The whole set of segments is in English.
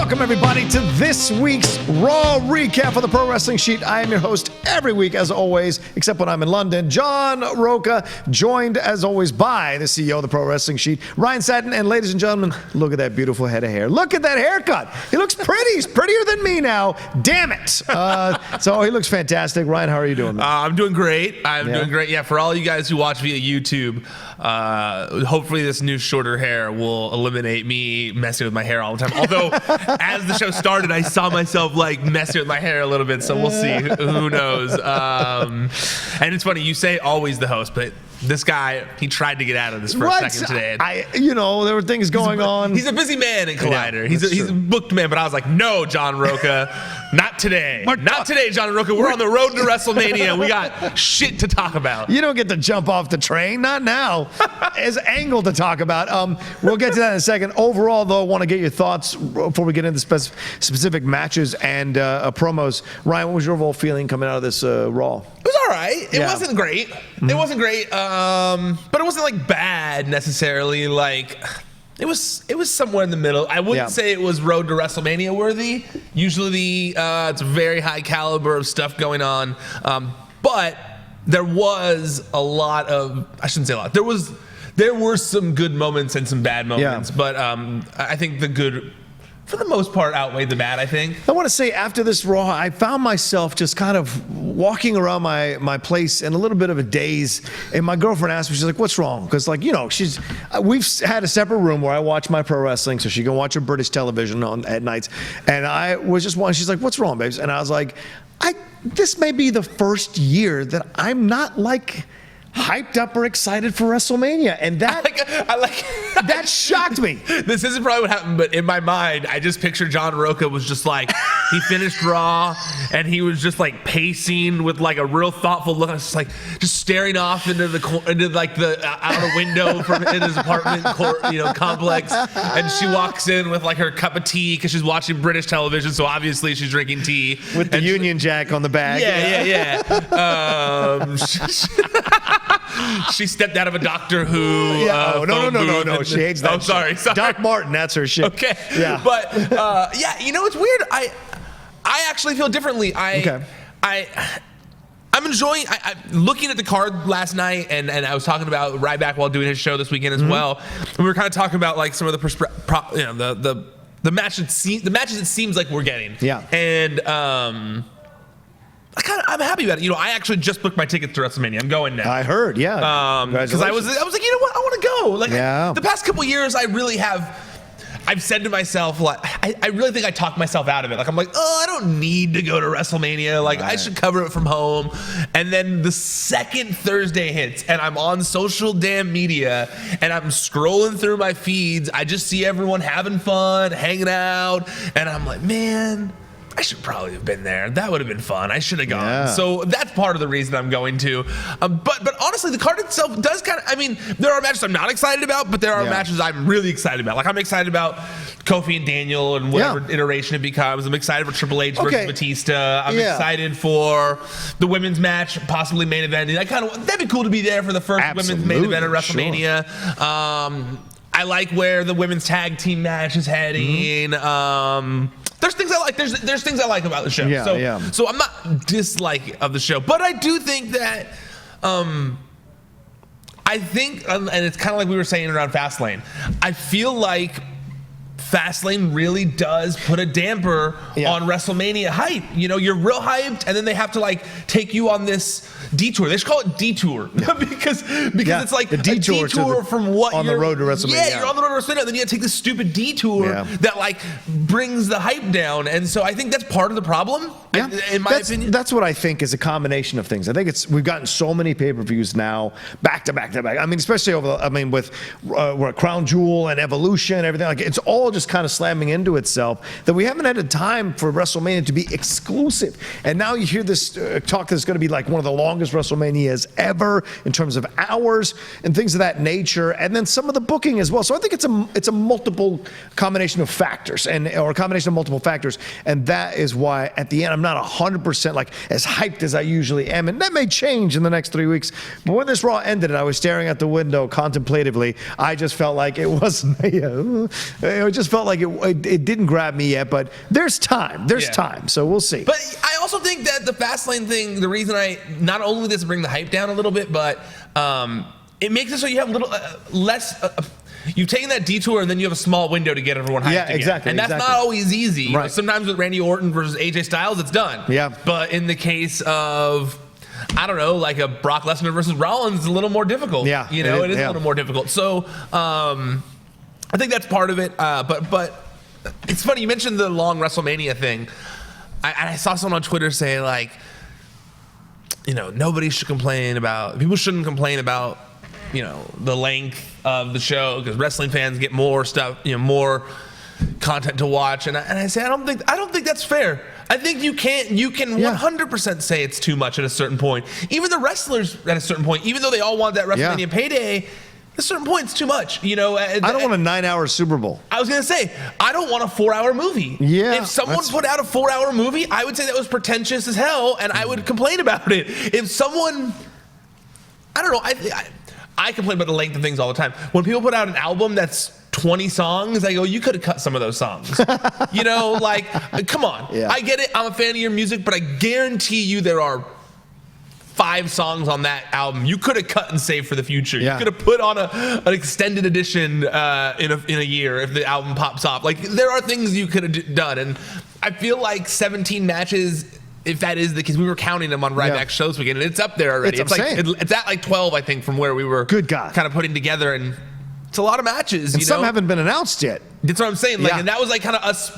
Welcome, everybody, to this week's Raw recap of the Pro Wrestling Sheet. I am your host every week, as always, except when I'm in London, John Rocha, joined, as always, by the CEO of the Pro Wrestling Sheet, Ryan Satin. And ladies and gentlemen, look at that beautiful head of hair. Look at that haircut. He looks pretty. He's prettier than me now. Damn it. So he looks fantastic. Ryan, how are you doing? I'm doing great. I'm doing great. Yeah, for all you guys who watch via YouTube, hopefully this new shorter hair will eliminate me messing with my hair all the time. Although, as the show started, I saw myself like messing with my hair a little bit, so we'll see. Who knows? And it's funny, you say always the host, but this guy, he tried to get out of this for a second today. There were things going on. He's a busy man in Collider. He's a booked man, but I was like, no, John Rocha, not today. Not today, John Rocha. We're on the road to WrestleMania. We got shit to talk about. You don't get to jump off the train. Not now. As Angle to talk about. We'll get to that in a second. Overall, though, I want to get your thoughts before we get into specific matches and promos. Ryan, what was your overall feeling coming out of this Raw? It was all right. It wasn't great. It wasn't great, but it wasn't like bad necessarily. Like it was somewhere in the middle. I wouldn't say it was road to WrestleMania worthy. Usually, it's a very high caliber of stuff going on, but there was a lot of. I shouldn't say a lot. There were some good moments and some bad moments, but I think the good, for the most part, outweighed the bad, I think. I want to say, after this Raw, I found myself just kind of walking around my place in a little bit of a daze. And my girlfriend asked me, she's like, what's wrong? Because, like, we've had a separate room where I watch my pro wrestling, so she can watch her British television at nights. And I was just wondering, she's like, what's wrong, babes? And I was like, this may be the first year that I'm not, like, hyped up or excited for WrestleMania, and that that shocked me. This isn't probably what happened, but in my mind, I just picture John Rocha was just like, he finished Raw, and he was just like pacing with like a real thoughtful look, just staring off into the out a window from in his apartment complex, and she walks in with like her cup of tea because she's watching British television, so obviously she's drinking tea with the Union Jack on the bag. Yeah. She stepped out of a Doctor Who. No. She hates that. Oh, sorry. Doc Martin, that's her shit. Okay. Yeah. But it's weird. I actually feel differently. I'm enjoying. Looking at the card last night, and I was talking about Ryback while doing his show this weekend as well. And we were kind of talking about like some of the the matches it seems like we're getting. Yeah. And I'm happy about it. I actually just booked my tickets to WrestleMania. I'm going now. I heard, yeah. Because I was like, you know what? I want to go. Like, yeah. The past couple years, I've said to myself, like, I really think I talked myself out of it. Like, I'm like, I don't need to go to WrestleMania. Like, I should cover it from home. And then the second Thursday hits, and I'm on social damn media, and I'm scrolling through my feeds. I just see everyone having fun, hanging out, and I'm like, man, I should probably have been there. That would have been fun. I should have gone. Yeah. So that's part of the reason I'm going to. But honestly, the card itself does kind of, there are matches I'm not excited about, but there are matches I'm really excited about. Like, I'm excited about Kofi and Daniel and whatever iteration it becomes. I'm excited for Triple H versus Batista. I'm excited for the women's match, possibly main event. That'd be cool to be there for the first women's main event at WrestleMania. Sure. I like where the women's tag team match is heading. There's things I like. There's things I like about the show. So I'm not dislike of the show, but I do think that I think, and it's kind of like we were saying around Fastlane. I feel like Fastlane really does put a damper on WrestleMania hype. You're real hyped, and then they have to like take you on this detour. They should call it detour because it's like a detour from what on the road to WrestleMania. Yeah, you're on the road to WrestleMania, and then you have to take this stupid detour that like brings the hype down. And so I think that's part of the problem. Yeah. In my opinion, that's what I think is a combination of things. I think we've gotten so many pay-per-views now, back to back to back. I mean, especially with Crown Jewel and Evolution and everything. Like, it's all just kind of slamming into itself that we haven't had a time for WrestleMania to be exclusive. And now you hear this talk that's going to be like one of the longest WrestleManias ever in terms of hours and things of that nature. And then some of the booking as well. So I think it's a multiple combination of factors or a combination of multiple factors. And that is why at the end I'm not 100% like as hyped as I usually am. And that may change in the next 3 weeks. But when this Raw ended and I was staring at the window contemplatively, I just felt like it wasn't, it just felt like it didn't grab me yet, but there's time. There's time, so we'll see. But I also think that the Fastlane thing, the reason not only does it bring the hype down a little bit, but it makes it so you have a little less. You've taken that detour, and then you have a small window to get everyone hyped again. Exactly. And that's not always easy. You know, sometimes with Randy Orton versus AJ Styles, it's done. Yeah. But in the case of, I don't know, like a Brock Lesnar versus Rollins, it's a little more difficult. Yeah. You know, it is a little more difficult. So I think that's part of it. But it's funny, you mentioned the long WrestleMania thing. I saw someone on Twitter say, like, you know, people shouldn't complain about, you know, the length of the show because wrestling fans get more stuff, you know, more content to watch. And I say, I don't think that's fair. I think you can 100% say it's too much at a certain point. Even the wrestlers at a certain point, even though they all want that WrestleMania payday, at a certain point it's too much. You know, I don't want a 9-hour Super Bowl. I was gonna say, I don't want a 4-hour movie. Yeah. If someone put out a 4-hour movie, I would say that was pretentious as hell, and I would complain about it. If someone, I don't know, I complain about the length of things all the time. When people put out an album that's 20 songs, I go, you could have cut some of those songs. You know, like, come on. Yeah. I get it. I'm a fan of your music, but I guarantee you there are 5 songs on that album you could have cut and saved for the future. Yeah. You could have put on an extended edition in a year if the album pops off. Like, there are things you could have done. And I feel like 17 matches, if that is the case, we were counting them on Ryback shows weekend, and it's up there already. It's at like 12, I think, from where we were kind of putting together, and it's a lot of matches. And some haven't been announced yet. That's what I'm saying. Like, and that was like kind of us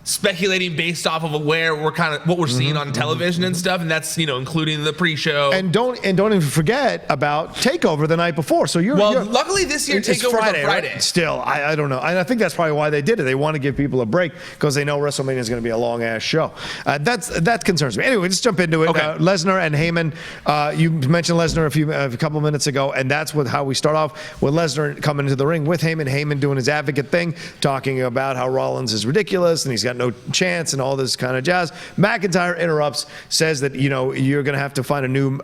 speculating based off of what we're seeing on television and stuff, and that's, you know, including the pre-show. And don't even forget about Takeover the night before. So you're luckily this year Takeover's Friday, on Friday. Right? Still, I don't know, and I think that's probably why they did it. They want to give people a break because they know WrestleMania is going to be a long ass show. That concerns me. Anyway, let's jump into it. Okay. Lesnar and Heyman. You mentioned Lesnar a couple minutes ago, and that's how we start off with Lesnar coming into the ring with Heyman. Heyman doing his advocate thing, talking about how Rollins is ridiculous and he's got no chance and all this kind of jazz. McIntyre interrupts, says that, you know, you're going to have to find a new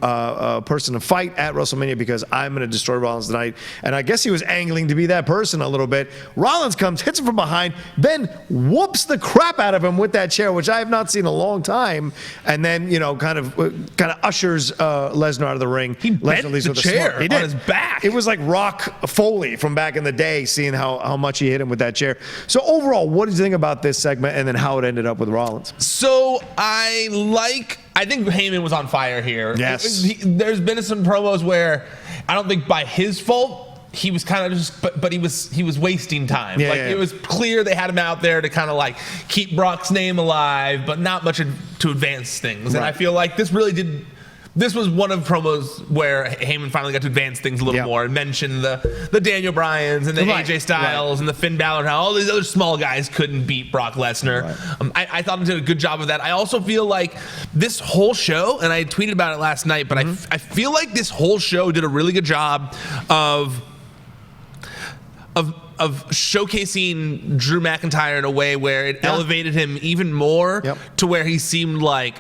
person to fight at WrestleMania because I'm going to destroy Rollins tonight. And I guess he was angling to be that person a little bit. Rollins comes, hits him from behind, then whoops the crap out of him with that chair, which I have not seen in a long time. And then, you know, kind of ushers Lesnar out of the ring. He bent the chair on his back. It was like Rock Foley from back in the day, seeing how much he hit him with that chair. So overall, what did you think about this segment and then how it ended up with Rollins? So I think Heyman was on fire here. Yes. There's been some promos where I don't think by his fault, he was kind of just, but he was wasting time. It was clear they had him out there to kind of like keep Brock's name alive, but not much to advance things. And I feel like this was one of the promos where Heyman finally got to advance things a little more and mention the Daniel Bryans and the AJ Styles and the Finn Balor, how all these other small guys couldn't beat Brock Lesnar. I thought he did a good job of that. I also feel like this whole show, and I tweeted about it last night, but I feel like this whole show did a really good job of showcasing Drew McIntyre in a way where it elevated him even more to where he seemed like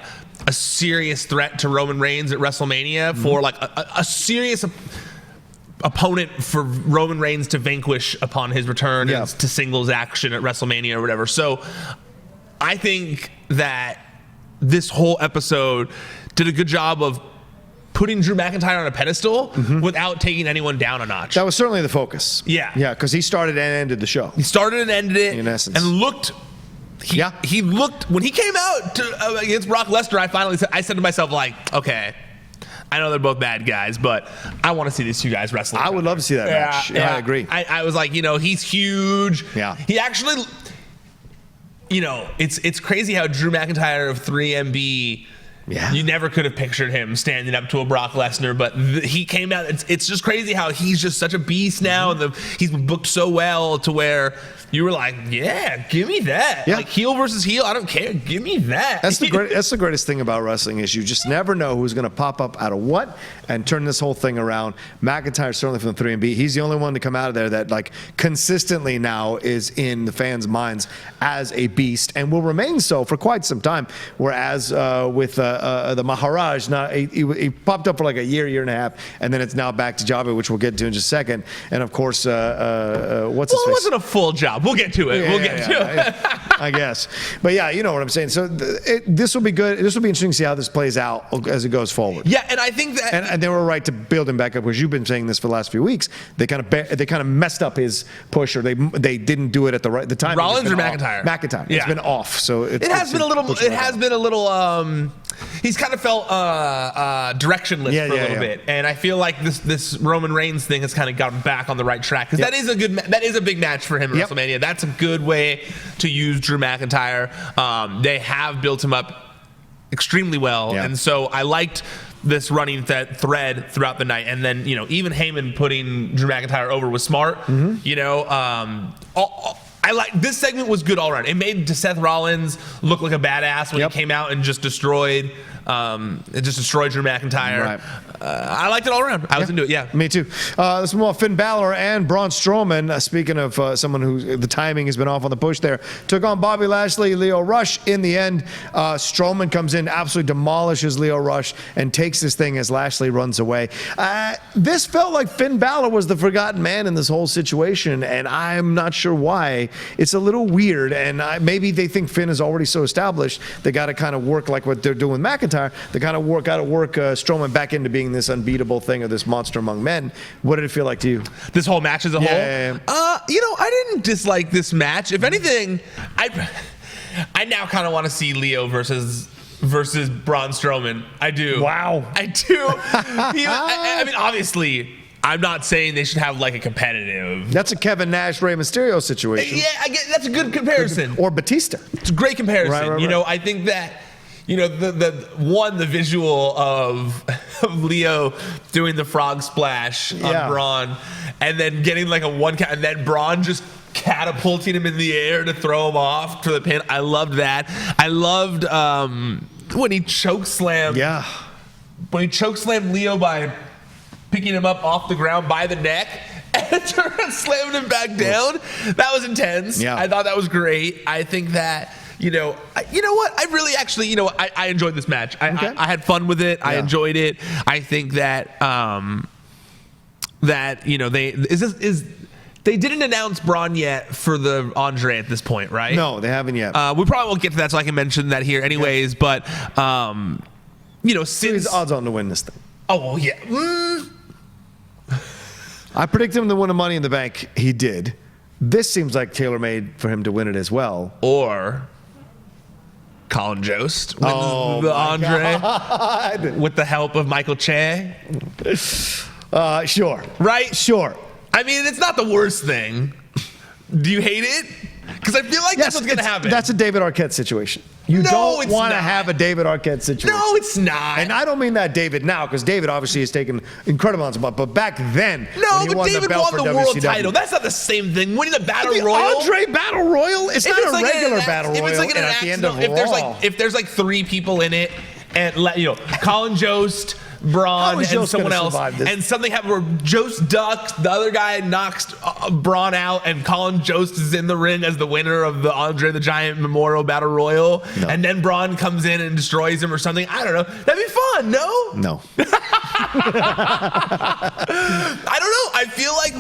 a serious threat to Roman Reigns at WrestleMania for like a serious opponent for Roman Reigns to vanquish upon his return to singles action at WrestleMania or whatever. So I think that this whole episode did a good job of putting Drew McIntyre on a pedestal without taking anyone down a notch. That was certainly the focus. Yeah, because he started and ended the show. He started and ended it in essence, and looked. He looked when he came out against Brock Lesnar. I said to myself, like, okay, I know they're both bad guys, but I want to see these two guys wrestle. I would love to see that match. Yeah, I agree. I was like, you know, he's huge. Yeah, he actually, you know, it's crazy how Drew McIntyre of 3MB. Yeah. You never could have pictured him standing up to a Brock Lesnar, but he came out. It's just crazy how he's just such a beast now, and he's been booked so well to where you were like, yeah, give me that. Yeah. Like heel versus heel, I don't care. Give me that. That's the greatest thing about wrestling is you just never know who's going to pop up out of what and turn this whole thing around. McIntyre, certainly from 3MB, he's the only one to come out of there that like consistently now is in the fans' minds as a beast and will remain so for quite some time. Whereas with the Maharaj. Now he popped up for like a year and a half, and then it's now back to Jabba, which we'll get to in just a second. And of course, what's his face? It wasn't a full job. We'll get to it. We'll get to it. I guess. But yeah, you know what I'm saying. So this will be good. This will be interesting to see how this plays out as it goes forward. Yeah, and I think that and they were right to build him back up, because you've been saying this for the last few weeks. They kind of messed up his push, or they didn't do it at the time. Rollins or McIntyre? McIntyre. Yeah. It's been off. So it has been a little. He's kind of felt directionless for a little bit, and I feel like this Roman Reigns thing has kind of gotten back on the right track, because that is a big match for him at WrestleMania. That's a good way to use Drew McIntyre. They have built him up extremely well, and so I liked this running thread throughout the night. And then even Heyman putting Drew McIntyre over was smart. I like this segment was good all around. It made Seth Rollins look like a badass when he came out and just destroyed Drew McIntyre. Right. I liked it all around. I was into it. Yeah, me too. Let's move on. Finn Balor and Braun Strowman. Speaking of someone who the timing has been off on the push there, took on Bobby Lashley, Lio Rush. In the end, Strowman comes in, absolutely demolishes Lio Rush, and takes this thing as Lashley runs away. This felt like Finn Balor was the forgotten man in this whole situation, and I'm not sure why. It's a little weird, and maybe they think Finn is already so established they got to kind of work like what they're doing with McIntyre. They kind of got to work Strowman back into being this unbeatable thing, or this monster among men. What did it feel like to you? This whole match as a whole? Yeah. I didn't dislike this match. If anything, I now kind of want to see Leo versus Braun Strowman. I do. Wow. I do. I mean, obviously, I'm not saying they should have like a competitive. That's a Kevin Nash, Rey Mysterio situation. Yeah, I get that's a good comparison. Or Batista. It's a great comparison. Right. I think that the visual of Leo doing the frog splash on Braun, and then getting like a one count, and then Braun just catapulting him in the air to throw him off to the pin. I loved that. I loved when he chokeslammed. Yeah. When he chokeslammed Leo by picking him up off the ground by the neck and slamming him back down. That was intense. Yeah. I thought that was great. I think that. You know what? I really actually, I enjoyed this match. I had fun with it. Yeah. I enjoyed it. I think that they didn't announce Braun yet for the Andre at this point, right? No, they haven't yet. We probably won't get to that, so I can mention that here anyways. Yeah. But since he's odds on to win this thing. Oh well, yeah. I predicted him to win the Money in the Bank. He did. This seems like tailor-made for him to win it as well. Or Colin Jost wins the Andre God. With the help of Michael Che. Sure. Right? Sure. I mean, it's not the worst thing. Do you hate it? Because I feel like that's what's going to happen. That's a David Arquette situation. You don't want to have a David Arquette situation. No, it's not. And I don't mean that David now, because David obviously has taken incredible amounts of money. But back then, no, but David won the world title. That's not the same thing. Winning the Battle Royal. Andre Battle Royal? It's not a regular Battle Royal. If it's like an accident, if there's like 3 people in it, and Colin Jost, Braun, and someone else, and something happened where Jost ducks, the other guy knocks Braun out, and Colin Jost is in the ring as the winner of the Andre the Giant Memorial Battle Royal, and then Braun comes in and destroys him or something. I don't know. That'd be fun, no? No. I don't know. I feel like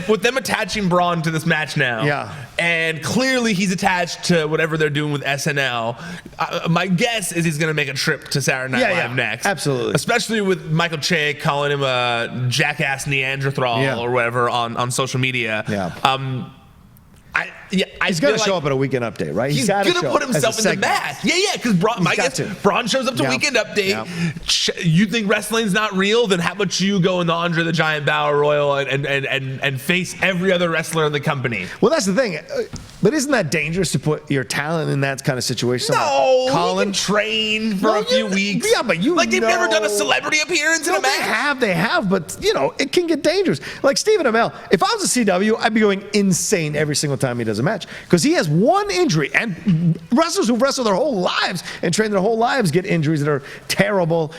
with them attaching Braun to this match now, and clearly he's attached to whatever they're doing with SNL. My guess is he's going to make a trip to Saturday Night Live next. Absolutely. Especially with Michael Che calling him a jackass Neanderthal or whatever on social media. Yeah. He's going to show up at a Weekend Update, right? He's going to put himself in the match. Yeah, because Braun shows up to Weekend Update. Yeah. You think wrestling's not real? Then how about you go in the Andre the Giant Battle Royal and face every other wrestler in the company? Well, that's the thing. But isn't that dangerous to put your talent in that kind of situation? No, Colin train for a few weeks. Yeah, but they've never done a celebrity appearance in a match. They have, but it can get dangerous. Like Stephen Amell, if I was a CW, I'd be going insane every single time he does a match, because he has one injury, and wrestlers who wrestle their whole lives and train their whole lives get injuries that are terrible.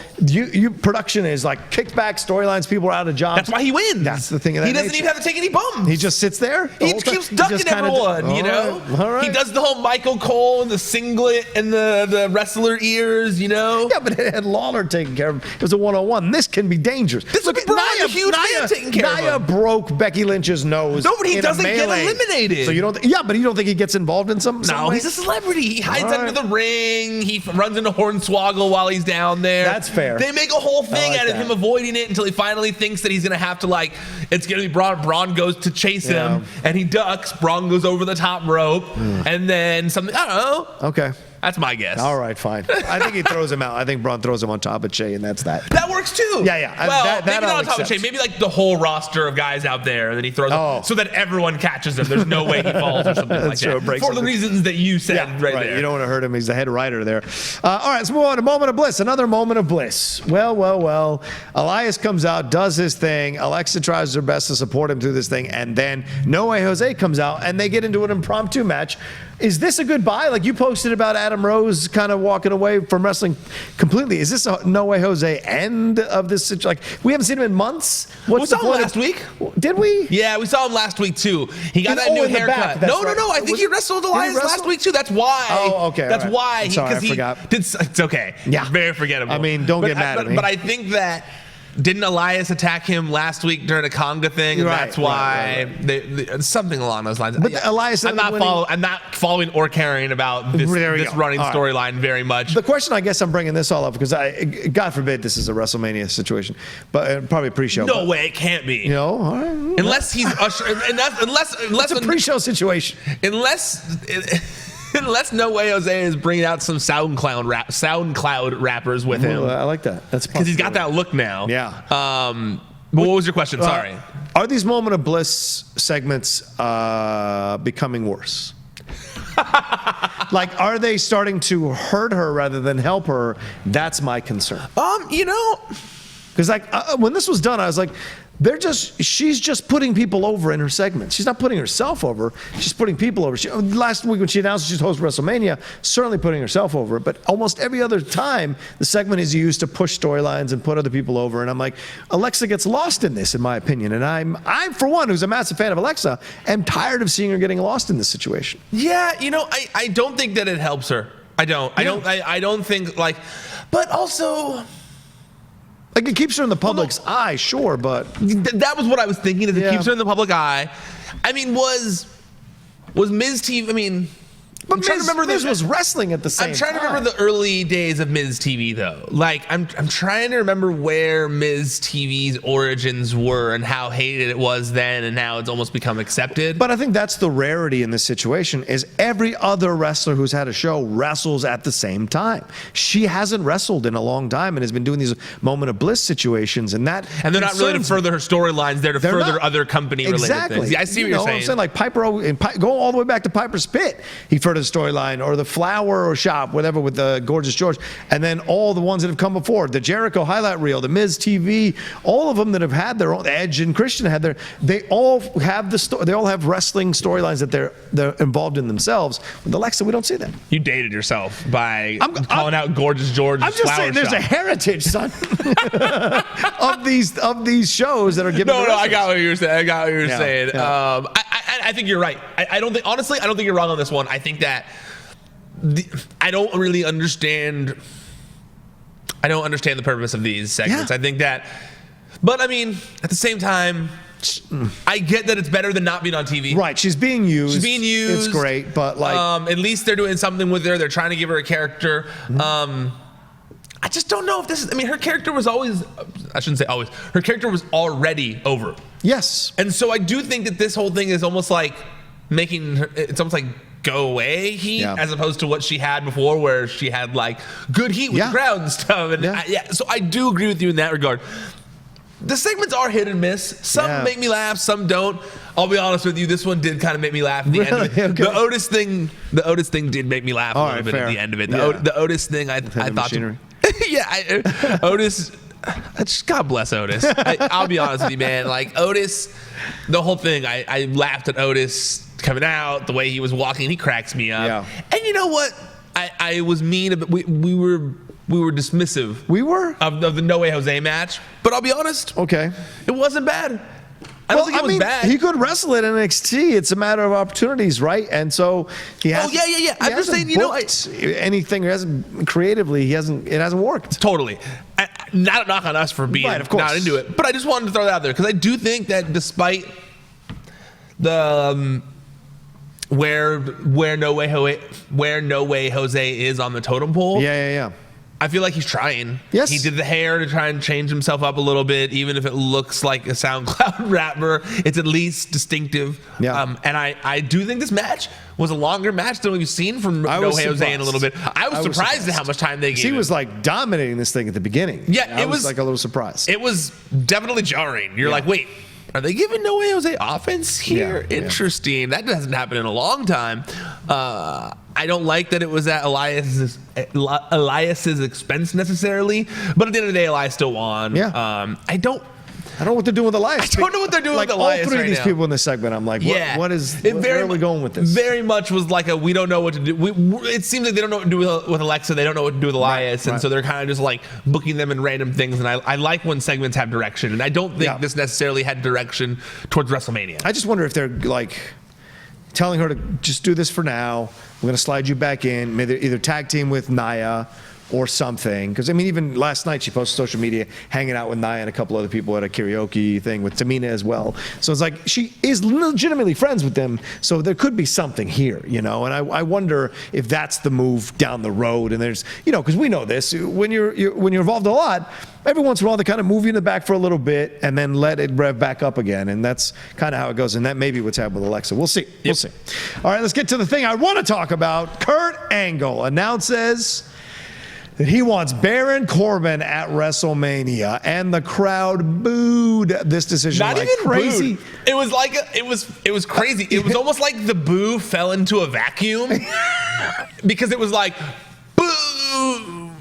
Production is like kicked back storylines. People are out of jobs. That's why he wins. That's the thing. He doesn't even have to take any bumps. He just sits there. He keeps ducking everyone. know? All right. He does the whole Michael Cole and the singlet and the wrestler ears, you know? Yeah, but it had Lawler taking care of him. It was a one-on-one. This can be dangerous. Look at Browne, a huge man taking care of him. Nia broke Becky Lynch's nose. No, but he in doesn't a get melee. eliminated. So you don't. Yeah, but you don't think he gets involved in some? No, way? he's a celebrity. He hides All under the ring. He runs into Hornswoggle while he's down there. That's fair. They make a whole thing like out of that. him avoiding it until he finally thinks that he's going to have to, like, it's going to be Braun. Braun goes to chase him, and he ducks. Braun goes over the top rope, and then something, I don't know. Okay. That's my guess. All right, fine. I think he throws him out. I think Braun throws him on top of Che, and that's that. That works too. Yeah. Well, that maybe not I'll on top of accept. Shane. Maybe like the whole roster of guys out there, and then he throws them so that everyone catches him. There's no way he falls or something like true, it that. breaks For the something. reasons that you said right there. You don't want to hurt him. He's the head writer there. All right, let's move on to Moment of Bliss. Another Moment of Bliss. Well. Elias comes out, does his thing. Alexa tries her best to support him through this thing, and then No Way Jose comes out, and they get into an impromptu match. Is this a goodbye? Like you posted about Adam Rose kind of walking away from wrestling completely. Is this a No Way Jose end of this situation? Like we haven't seen him in months. We saw him last week. Did we? Yeah, we saw him last week too. He got that new in the haircut. back, that's No. right. I think he wrestled Elias last week too. That's why. Oh, okay. That's all right. why. Sorry, I he forgot. It's okay. Yeah. Very forgettable. I mean, don't get mad at me. But I think that. Didn't Elias attack him last week during a conga thing? And that's why something along those lines. But Elias, I'm not following or caring about this running storyline very much. The question, I guess, I'm bringing this all up because God forbid this is a WrestleMania situation, but probably a pre-show. No way, it can't be. You know, all right. Unless he's unless it's a pre-show situation. Unless No Way Jose is bringing out some SoundCloud rappers with him. I like that. That's because he's got that look now. Yeah. But what was your question? Sorry. Are these Moment of Bliss segments becoming worse? Like, are they starting to hurt her rather than help her? That's my concern. Because when this was done, I was like, she's just putting people over in her segments. She's not putting herself over. She's putting people over. Last week when she announced she's host WrestleMania, certainly putting herself over. But almost every other time, the segment is used to push storylines and put other people over. And I'm like, Alexa gets lost in this, in my opinion. And I'm for one, who's a massive fan of Alexa, am tired of seeing her getting lost in this situation. Yeah, I don't think that it helps her. I don't. I don't think but also. Like, it keeps her in the public's eye, sure, but that was what I was thinking. Is it keeps her in the public eye? I mean, was Miz TV? I mean, but Miz was wrestling at the same time. I'm trying to remember the early days of Miz TV though. Like, I'm trying to remember where Miz TV's origins were and how hated it was then, and now it's almost become accepted. But I think that's the rarity in this situation is every other wrestler who's had a show wrestles at the same time. She hasn't wrestled in a long time and has been doing these Moment of Bliss situations, and they're not really to further her storylines. They're to further other company-related things. Yeah, I see what you're saying. I'm saying, like Piper, go all the way back to Piper's Pit. He furthered the storyline, or the Flower or Shop, whatever, with the Gorgeous George, and then all the ones that have come before, the Jericho highlight reel, the Miz TV, all of them that have had their own. Edge and Christian had they all have they all have wrestling storylines that they're involved in themselves. With Alexa, we don't see that. You dated yourself by calling out Gorgeous George. I'm just saying, there's a heritage, son, of these shows that are given. No, I got what you were saying. saying. Yeah. I think you're right. I don't think, honestly, I don't think you're wrong on this one. I think that I don't really understand. I don't understand the purpose of these segments. I think that, but I mean, at the same time, I get that it's better than not being on TV. Right, she's being used. It's great, but at least they're doing something with her. They're trying to give her a character. I just don't know if this is. I mean, her character was always. I shouldn't say always. Her character was already over. Yes. And so I do think that this whole thing is almost like making her. It's almost like go away heat as opposed to what she had before, where she had like good heat with the crowd and stuff. And so I do agree with you in that regard. The segments are hit and miss. Some make me laugh, some don't. I'll be honest with you, this one did kind of make me laugh at the end of it. Okay. The Otis thing did make me laugh a little bit at the end of it. The Otis thing, I thought. Otis. God bless Otis. I'll be honest with you, man. Like Otis, the whole thing. I laughed at Otis coming out, the way he was walking. He cracks me up. Yeah. And you know what? I was mean. But we were dismissive. We were of the No Way Jose match. But I'll be honest. Okay. It wasn't bad. I don't think it was bad. He could wrestle at NXT. It's a matter of opportunities, right? And so he has. Oh yeah. I'm just saying, anything hasn't creatively. It hasn't worked. Totally. Not a knock on us for being right, of course. not into it, but I just wanted to throw that out there because I do think that despite the where no way Jose is on the totem pole. Yeah. I feel like he's trying. Yes. He did the hair to try and change himself up a little bit, even if it looks like a SoundCloud rapper. It's at least distinctive. Yeah. And I do think this match was a longer match than we've seen from No Way Jose in a little bit. I was surprised at how much time they gave him. He was like dominating this thing at the beginning. Yeah, it was like a little surprise. It was definitely jarring. You're like, wait, are they giving No Way Jose offense here? Yeah, Interesting. That doesn't happen in a long time. I don't like that it was at Elias's expense necessarily, but at the end of the day, Elias still won. Yeah. I don't know what they're doing with Elias. I don't know what they're doing like with Elias all three right of these now. people in this segment, I'm like, where are we going with this? Very much was like we don't know what to do. It seems like they don't know what to do with Alexa. They don't know what to do with Elias. And so they're kind of just like booking them in random things. And I like when segments have direction. And I don't think this necessarily had direction towards WrestleMania. I just wonder if they're like telling her to just do this for now. We're going to slide you back in. Maybe either tag team with Nia or something. Because, I mean, even last night she posted social media hanging out with Nia and a couple other people at a karaoke thing with Tamina as well. So it's like she is legitimately friends with them. So there could be something here, And I wonder if that's the move down the road. And there's, because we know this. When you're involved a lot, every once in a while they kind of move you in the back for a little bit and then let it rev back up again. And that's kind of how it goes. And that may be what's happened with Alexa. We'll see. We'll see. All right, let's get to the thing I want to talk about. Kurt Angle announces that he wants Baron Corbin at WrestleMania, and the crowd booed this decision Not like even crazy. Booed. It was like it was crazy. It was almost like the boo fell into a vacuum because it was like boo.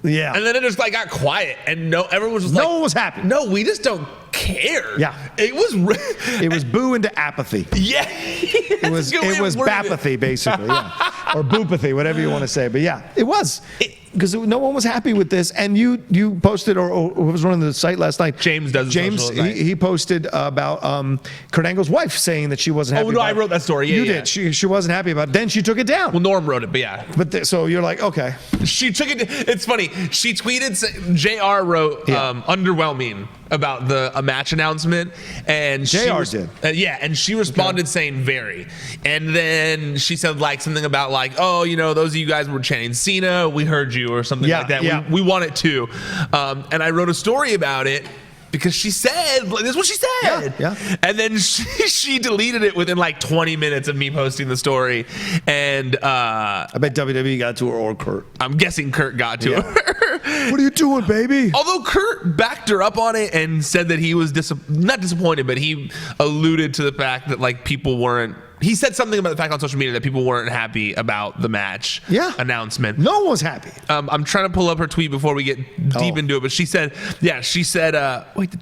Yeah. And then it just like got quiet and everyone was just no one was happy. No, we just don't care. Yeah. It was boo into apathy. Yeah. It was bapathy basically, yeah. Or boopathy, whatever you want to say. But yeah, it was. Because no one was happy with this, and you posted, or was running the site last night. James he posted about Kurt Angle's wife saying that she wasn't happy. Oh no, I wrote that story. Yeah, you did. She wasn't happy about it. Then she took it down. Well, Norm wrote it, but yeah. But so you're like, okay. She took it. It's funny. She tweeted. JR wrote underwhelming about a match announcement, and JR did. And she responded saying very, and then she said like something about like, oh, those of you guys were chanting Cena, we heard you, or something like that. Yeah. We want it too, and I wrote a story about it. Because she said, this is what she said. Yeah. And then she deleted it within like 20 minutes of me posting the story. And I bet WWE got to her or Kurt. I'm guessing Kurt got to her. What are you doing, baby? Although Kurt backed her up on it and said that he was not disappointed, but he alluded to the fact that like people weren't. He said something about the fact on social media that people weren't happy about the match announcement. No one was happy. I'm trying to pull up her tweet before we get deep into it, but she said, wait,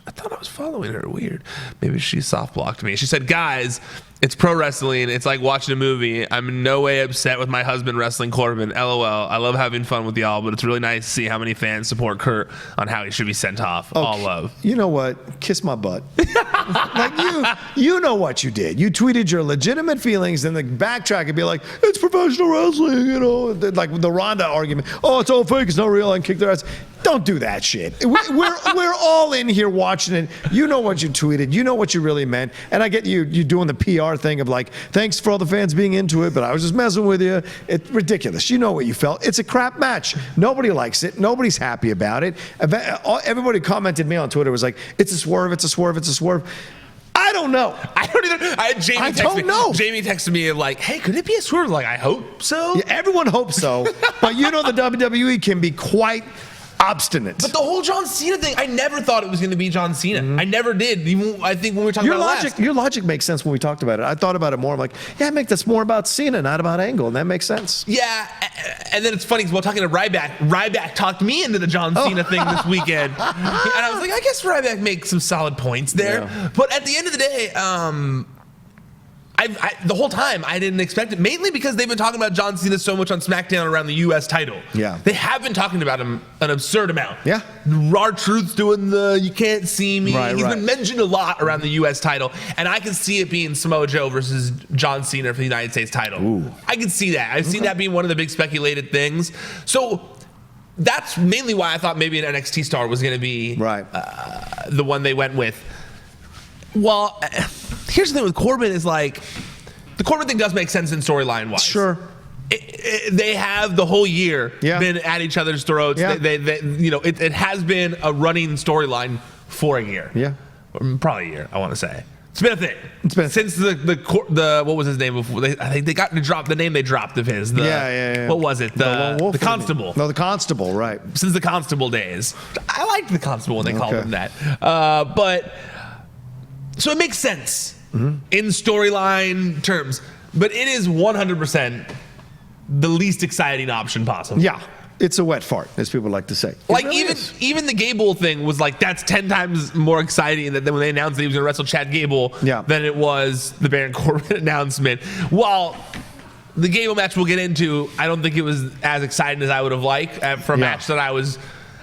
I thought I was following her. Weird. Maybe she soft blocked me. She said, guys, it's pro wrestling. It's like watching a movie. I'm in no way upset with my husband wrestling Corbin. LOL. I love having fun with y'all, but it's really nice to see how many fans support Kurt on how he should be sent off. Okay. All love. You know what? Kiss my butt. Like you know what you did. You tweeted your legitimate feelings, and then backtrack and be like, it's professional wrestling, like the Ronda argument. Oh, it's all fake. It's not real. I can kick their ass. Don't do that shit. We're all in here watching it. You know what you tweeted. You know what you really meant. And I get you doing the PR thing of like, thanks for all the fans being into it, but I was just messing with you. It's ridiculous. You know what you felt. It's a crap match. Nobody likes it. Nobody's happy about it. Everybody commented me on Twitter was like, it's a swerve. It's a swerve. It's a swerve. I don't know. I don't either. I had Jamie text me. Jamie texted me like, hey, could it be a swerve? Like, I hope so. Yeah, everyone hopes so. But the WWE can be quite obstinate. But the whole John Cena thing, I never thought it was going to be John Cena. Mm-hmm. I never did. Even I think when we were talking about it last. Your logic makes sense when we talked about it. I thought about it more. I'm like, that's more about Cena, not about Angle, and that makes sense. Yeah, and then it's funny because while talking to Ryback talked me into the John Cena thing this weekend, and I was like, I guess Ryback makes some solid points there. Yeah. But at the end of the day, the whole time I didn't expect it, mainly because they've been talking about John Cena so much on SmackDown around the U.S. title. Yeah. They have been talking about him an absurd amount. Yeah. R-Truth's doing the you can't see me. Right, He's right. been mentioned a lot around the U.S. title, and I can see it being Samoa Joe versus John Cena for the United States title. Ooh. I can see that. I've seen that being one of the big speculated things. So that's mainly why I thought maybe an NXT star was going to be the one they went with. Well, here's the thing with Corbin is like, the Corbin thing does make sense in storyline wise. Sure. They have the whole year been at each other's throats. Yeah. It has been a running storyline for a year. Yeah. Probably a year, I want to say. It's been a thing. It's been since the what was his name before? I think they got to drop the name they dropped of his. What was it? The Constable. No, the Constable, right. Since the Constable days. I liked the Constable when they called him that. But so it makes sense in storyline terms, but it is 100% the least exciting option possible. Yeah. It's a wet fart, as people like to say. Like even the Gable thing was like, that's 10 times more exciting than when they announced that he was going to wrestle Chad Gable than it was the Baron Corbin announcement. While the Gable match we'll get into, I don't think it was as exciting as I would have liked for a match that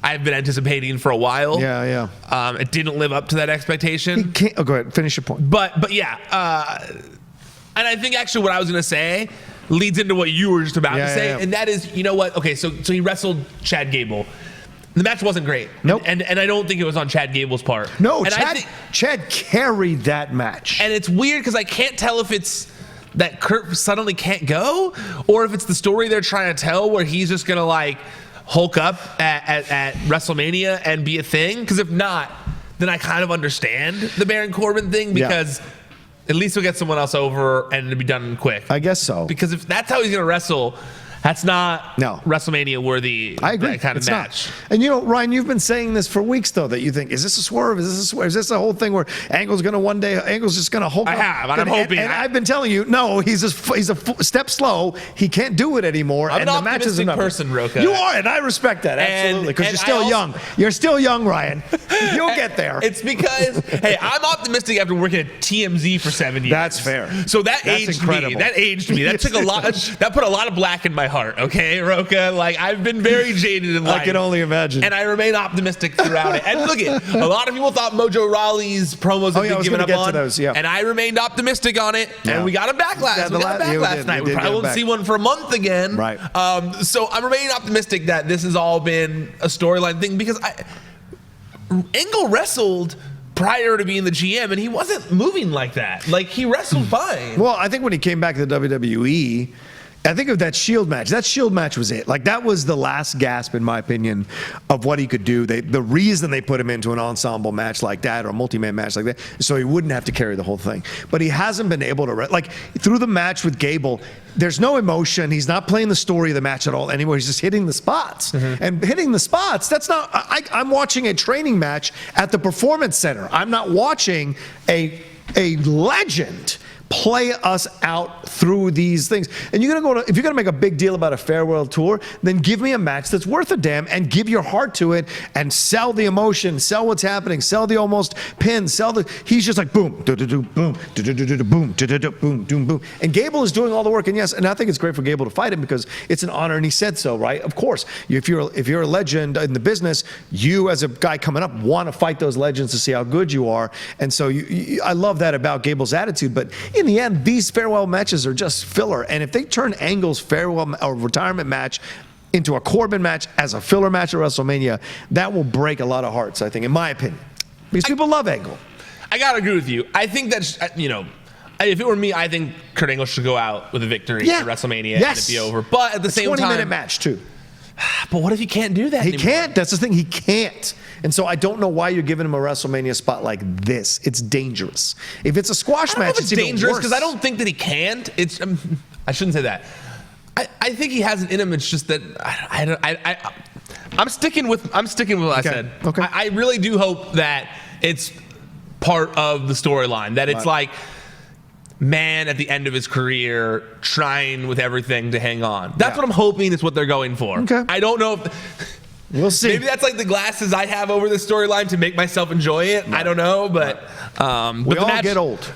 I've been anticipating for a while. It didn't live up to that expectation. Go ahead, finish your point. But yeah, and I think actually what I was going to say leads into what you were just about to say, and that is, you know what? Okay, so he wrestled Chad Gable. The match wasn't great. Nope. And I don't think it was on Chad Gable's part. No, and Chad carried that match. And it's weird because I can't tell if it's that Kurt suddenly can't go, or if it's the story they're trying to tell where he's just going to like Hulk up at WrestleMania and be a thing. Because if not, then I kind of understand the Baron Corbin thing, because at least he'll get someone else over and it'll be done quick. I guess so. Because if that's how he's going to wrestle, that's not WrestleMania worthy. I agree. That kind of match. Not. And you know, Ryan, you've been saying this for weeks though, that you think, is this a swerve? Is this a swerve? Is this a whole thing where Angle's going to one day, Angle's just going to Hulk up? I have, and I'm hoping. And I've been telling you, no, he's a step slow. He can't do it anymore. I'm and an the match is optimistic person, Rocha. You are, and I respect that, absolutely, because you're still young. You're still young, Ryan. You'll get there. It's because, hey, I'm optimistic after working at TMZ for 7 years. That's fair. So that's incredible. That aged me. That took a lot. That put a lot of black in my heart. Okay, Rocha. Like, I've been very jaded in life. I can only imagine. And I remain optimistic throughout it. And look at, a lot of people thought Mojo Rawley's promos had been given up on. Those, and I remained optimistic on it. And we got a backlash. We got a backlash last night. We probably won't see one for a month again. Right. So I'm remaining optimistic that this has all been a storyline thing, because Angle wrestled prior to being the GM, and he wasn't moving like that. Like, he wrestled fine. Well, I think when he came back to the WWE, I think of that Shield match. That Shield match was it. Like, that was the last gasp, in my opinion, of what he could do. The reason they put him into an ensemble match like that, or a multi-man match like that, is so he wouldn't have to carry the whole thing. But he hasn't been able to, like, through the match with Gable, there's no emotion. He's not playing the story of the match at all anymore. He's just hitting the spots. And hitting the spots, that's not, I'm watching a training match at the Performance Center. I'm not watching a legend play us out through these things. And if you're gonna make a big deal about a farewell tour, then give me a match that's worth a damn, and give your heart to it, and sell the emotion, sell what's happening, sell the almost pin, he's just like boom, boom, boom, boom, boom. And Gable is doing all the work. And yes, and I think it's great for Gable to fight him, because it's an honor, and he said so, right? Of course, if you're a legend in the business, you as a guy coming up want to fight those legends to see how good you are. And so I love that about Gable's attitude. But in the end, these farewell matches are just filler. And if they turn Angle's farewell or retirement match into a Corbin match as a filler match at WrestleMania, that will break a lot of hearts, I think, in my opinion. Because people love Angle. I gotta agree with you. I think that's, if it were me, I think Kurt Angle should go out with a victory at WrestleMania and it be over. But at the same time, 20-minute match too. But what if he can't do that He anymore? can't. That's the thing. He can't. And so I don't know why you're giving him a WrestleMania spot like this. It's dangerous. If it's a squash match, it's dangerous, because I don't think that he can't. It's I shouldn't say that. I think he has it in him. It's just that I'm sticking with what I said. Okay. I really do hope that it's part of the storyline, that it's like, man at the end of his career trying with everything to hang on. That's what I'm hoping is what they're going for. Okay. I don't know if we'll see. Maybe that's like the glasses I have over the storyline to make myself enjoy it. I don't know, but we all get old.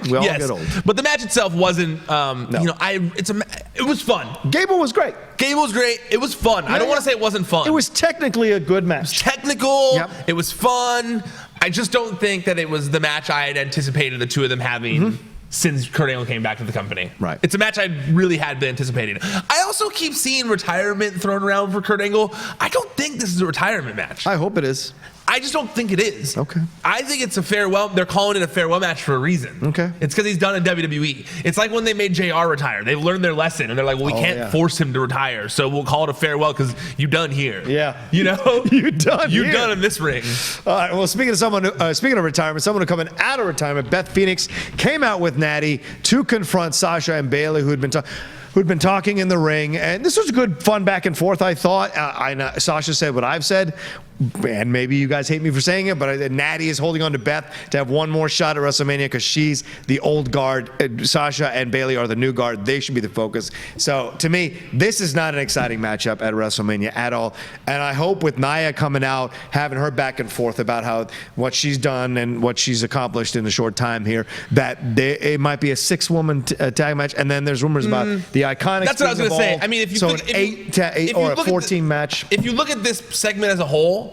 We all yes. get old. But the match itself wasn't, it was fun. Gable was great. Gable was great. It was fun. I don't want to say it wasn't fun. It was technically a good match. It was technical. Yep. It was fun. I just don't think that it was the match I had anticipated the two of them having since Kurt Angle came back to the company. Right. It's a match I really had been anticipating. I also keep seeing retirement thrown around for Kurt Angle. I don't think this is a retirement match. I hope it is. I just don't think it is. Okay. I think it's a farewell. They're calling it a farewell match for a reason. Okay. It's because he's done in WWE. It's like when they made JR retire. They've learned their lesson, and they're like, well, we can't force him to retire, so we'll call it a farewell because you done here. Yeah. You know? You done You here. done in this ring. All right. Well, speaking of retirement, someone who coming out of retirement, Beth Phoenix came out with Natty to confront Sasha and Bayley, who'd been talking in the ring, and this was a good, fun back and forth. I thought. Sasha said what I've said, and maybe you guys hate me for saying it, but Natty is holding on to Beth to have one more shot at WrestleMania because she's the old guard. Sasha and Bayley are the new guard. They should be the focus. So to me, this is not an exciting matchup at WrestleMania at all. And I hope with Nia coming out, having her back and forth about what she's done and what she's accomplished in a short time here, that it might be a 6-woman tag match. And then there's rumors about the Iconics. That's what I was going to say. I mean, if you an 8 or a 14 match. If you look at this segment as a whole,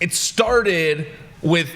it started with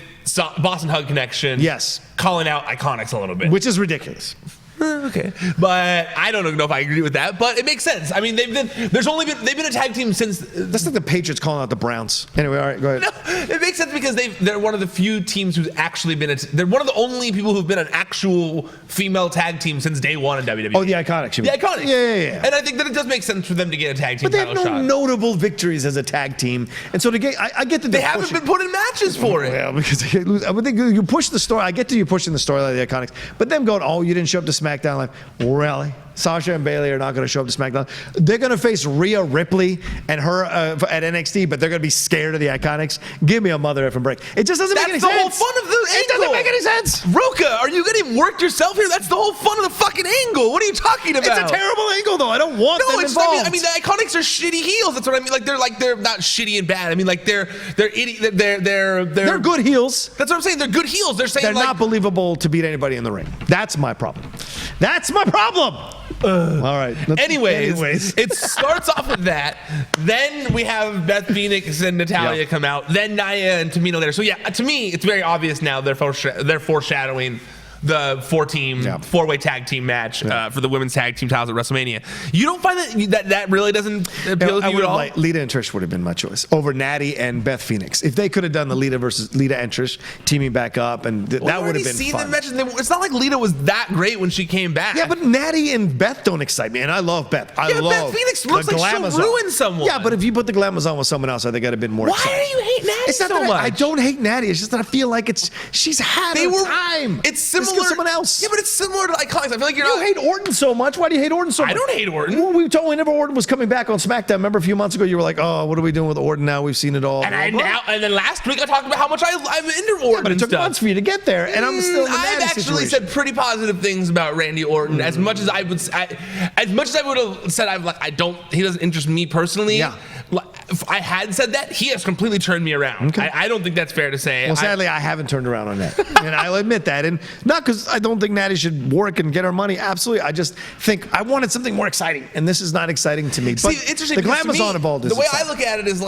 Boston Hug Connection. Yes. Calling out Iconics a little bit, which is ridiculous. Okay, but I don't know if I agree with that. But it makes sense. I mean, they've been a tag team since. That's like the Patriots calling out the Browns. Anyway, all right, go ahead. No, it makes sense because they're one of the few teams who's actually been. They're one of the only people who've been an actual female tag team since day one in WWE. Oh, the Iconics. The Iconics. Yeah. And I think that it does make sense for them to get a tag team. But they have title no shot. notable victories as a tag team, and so to get, I get that they haven't been put in matches for it. Yeah, because they lose. I would think you push the story. I get to you pushing the storyline of the Iconics, but them going, oh, you didn't show up to SmackDown Live. Really? Sasha and Bayley are not going to show up to SmackDown. They're going to face Rhea Ripley and her at NXT, but they're going to be scared of the Iconics. Give me a mother effing break. It just doesn't make any sense. That's the whole fun of the angle. It doesn't make any sense. Rocha, are you getting worked yourself here? That's the whole fun of the fucking angle. What are you talking about? It's a terrible angle, though. I don't want them involved. I mean, the Iconics are shitty heels. That's what I mean. They're not shitty and bad. I mean, they're idiot. They're good heels. That's what I'm saying. They're good heels. They're saying they're not believable to beat anybody in the ring. That's my problem. That's my problem. All right. Anyways, it starts off with that. Then we have Beth Phoenix and Natalya come out. Then Nia and Tamina later. So yeah, to me, it's very obvious now they're foreshadowing the four-way tag team match for the women's tag team titles at WrestleMania. You don't find that really doesn't appeal to you at all? Lita and Trish would have been my choice over Natty and Beth Phoenix. If they could have done the Lita and Trish teaming back up, and that would have been fun. It's not like Lita was that great when she came back. Yeah, but Natty and Beth don't excite me, and I love Beth. Beth Phoenix looks like she'll ruin someone. Yeah, but if you put the Glamazon with someone else, I think I'd have been more excited. Why do you hate Natty so much? I don't hate Natty. It's just that I feel like she's had her time. It's similar. Someone else. Yeah, but it's similar to Iconics. I feel like you hate Orton so much. Why do you hate Orton so much? I don't hate Orton. Well, we told whenever Orton was coming back on SmackDown, remember a few months ago, you were like, oh, what are we doing with Orton now? We've seen it all. And then last week I talked about how much I'm into Orton. Yeah, but it took months for you to get there, and I'm still in the I've actually said pretty positive things about Randy Orton. As much as I would have said he doesn't interest me personally. Yeah. If I had said that, he has completely turned me around. Okay. I don't think that's fair to say. Well, sadly, I haven't turned around on that, and I'll admit that. And not because I don't think Natty should work and get her money. Absolutely, I just think I wanted something more exciting, and this is not exciting to me. But see, interesting. The Glamazon involved is the way I look at it is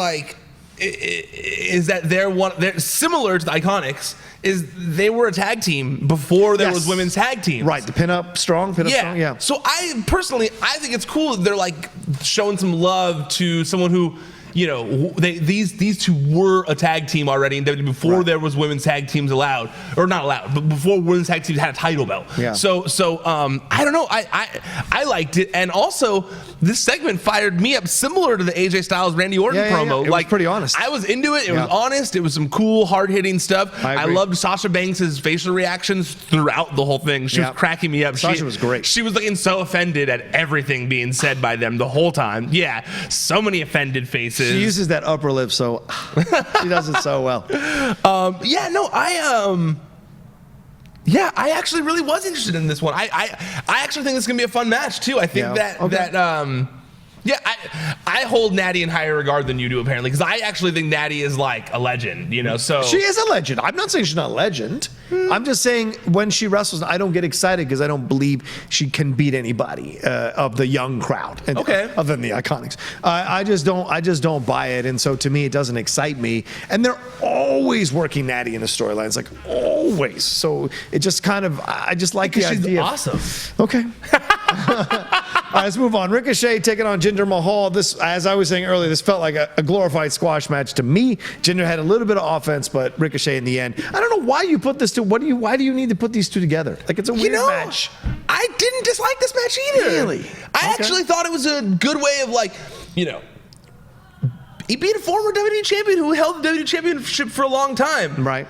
that they're similar to the Iconics. Is they were a tag team before there was women's tag teams. Right, the pinup strong. Yeah. So I personally think it's cool that they're like showing some love to someone who, you know, these two were a tag team already in WWE before there was women's tag teams allowed, or not allowed, but before women's tag teams had a title belt. Yeah. So I don't know. I liked it, and also this segment fired me up, similar to the AJ Styles Randy Orton promo. It was pretty honest. I was into it. It was honest. It was some cool, hard hitting stuff. I loved Sasha Banks' facial reactions throughout the whole thing. She was cracking me up. Sasha was great. She was looking so offended at everything being said by them the whole time. Yeah, so many offended faces. She uses that upper lip, so she does it so well. I actually really was interested in this one. I actually think this is gonna be a fun match too. I think Yeah, I hold Natty in higher regard than you do, apparently, because I actually think Natty is like a legend, you know, so. She is a legend. I'm not saying she's not a legend. I'm just saying when she wrestles, I don't get excited because I don't believe she can beat anybody of the young crowd. And, okay. Other than the Iconics. I just don't buy it. And so to me, it doesn't excite me. And they're always working Natty in the storylines, like always. So it just kind of, I just like the idea. She's awesome. Okay. All right, let's move on. Ricochet taking on Jinder Mahal. This, as I was saying earlier, this felt like a glorified squash match to me. Jinder had a little bit of offense, but Ricochet in the end. I don't know why you put this to. Why do you need to put these two together? Like, it's a weird match. I didn't dislike this match either. Really? I actually thought it was a good way of, like, you know, he beat a former WWE champion who held the WWE championship for a long time. Right.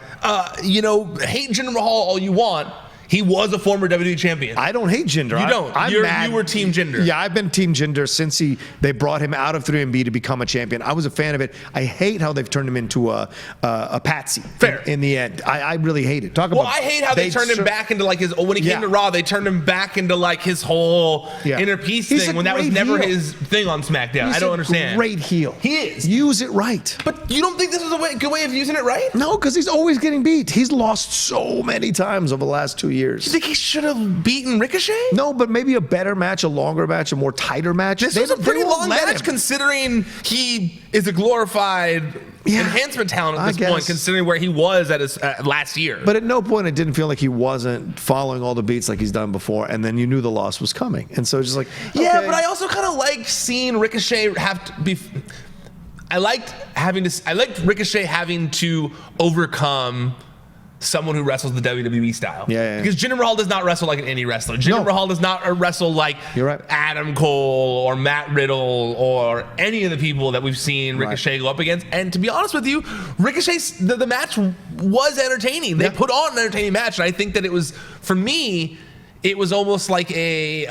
You know, hate Jinder Mahal all you want. He was a former WWE champion. I don't hate Jinder. You don't. I'm mad. You were Team Jinder. Yeah, I've been Team Jinder since they brought him out of 3MB to become a champion. I was a fan of it. I hate how they've turned him into a patsy. Fair. In the end. I really hate it. I hate how they turned him back into like his, when he came to Raw, they turned him back into like his whole inner peace thing when that was never his thing on SmackDown. I don't understand. Great heel. He is. Use it right. But you don't think this was a good way of using it right? No, because he's always getting beat. He's lost so many times over the last 2 years. You think he should have beaten Ricochet? No, but maybe a better match, a longer match, a more tighter match. This was a pretty long match considering he is a glorified enhancement talent at this point, considering where he was at his last year. But at no point it didn't feel like he wasn't following all the beats like he's done before, and then you knew the loss was coming. And so it's just like, yeah, but I also kind of like seeing Ricochet have to be... I liked Ricochet having to overcome someone who wrestles the WWE style. Yeah. Because Jinder Mahal does not wrestle like an indie wrestler. Jinder Mahal does not wrestle like Adam Cole or Matt Riddle or any of the people that we've seen Ricochet go up against. And to be honest with you, Ricochet, the match was entertaining. They put on an entertaining match. And I think that it was, for me, it was almost like a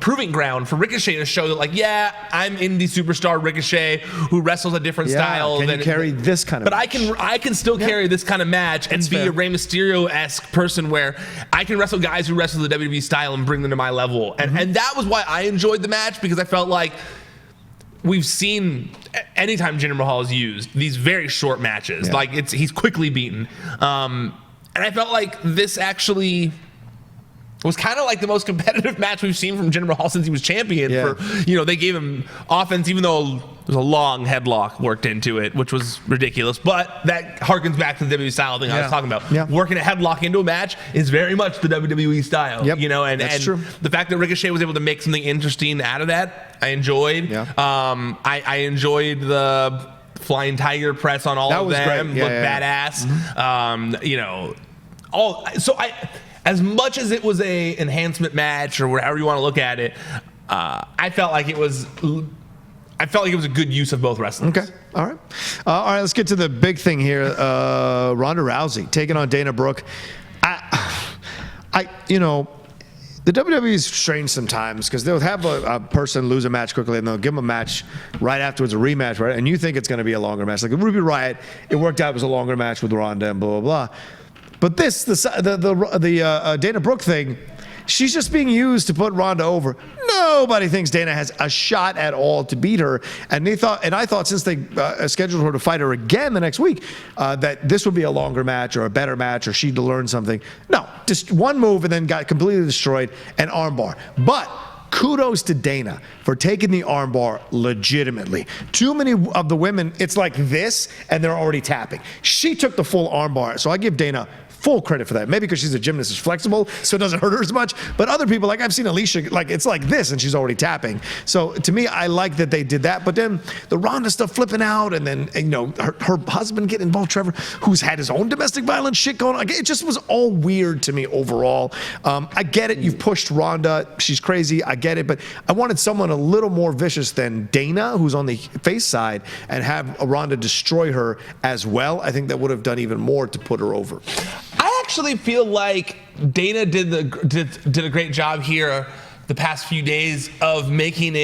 proving ground for Ricochet to show that, like, I'm indie superstar Ricochet who wrestles a different style. Can you carry this kind of match? But I can still carry this kind of match and be a Rey Mysterio-esque person where I can wrestle guys who wrestle the WWE style and bring them to my level. And that was why I enjoyed the match, because I felt like we've seen anytime Jinder Mahal is used, these very short matches. Like, he's quickly beaten. And I felt like this actually was kind of like the most competitive match we've seen from Jinder Mahal since he was champion. They gave him offense, even though there's a long headlock worked into it, which was ridiculous. But that harkens back to the WWE style thing I was talking about. Working a headlock into a match is very much the WWE style. That's true. The fact that Ricochet was able to make something interesting out of that, I enjoyed. I enjoyed the Flying Tiger press on all of them. Looked badass. As much as it was a enhancement match or whatever you want to look at it, I felt like it was a good use of both wrestlers. Okay, all right. Let's get to the big thing here. Ronda Rousey taking on Dana Brooke. The WWE is strange sometimes because they'll have a person lose a match quickly and they'll give them a match right afterwards, a rematch, right? And you think it's going to be a longer match. Like Ruby Riott, it worked out, it was a longer match with Ronda and blah, blah, blah. But the Dana Brooke thing, she's just being used to put Ronda over. Nobody thinks Dana has a shot at all to beat her. And I thought since they scheduled her to fight her again the next week, that this would be a longer match or a better match or she'd learn something. No, just one move and then got completely destroyed, an armbar. But kudos to Dana for taking the armbar legitimately. Too many of the women, it's like this, and they're already tapping. She took the full armbar, so I give Dana full credit for that. Maybe because she's a gymnast, is flexible, so it doesn't hurt her as much. But other people, like I've seen Alicia, like it's like this, and she's already tapping. So to me, I like that they did that. But then the Ronda stuff flipping out, and then her husband getting involved, Trevor, who's had his own domestic violence shit going on. Like, it just was all weird to me overall. I get it. You've pushed Ronda. She's crazy. I get it. But I wanted someone a little more vicious than Dana, who's on the face side, and have Ronda destroy her as well. I think that would have done even more to put her over. I actually feel like Dana did a great job here the past few days of making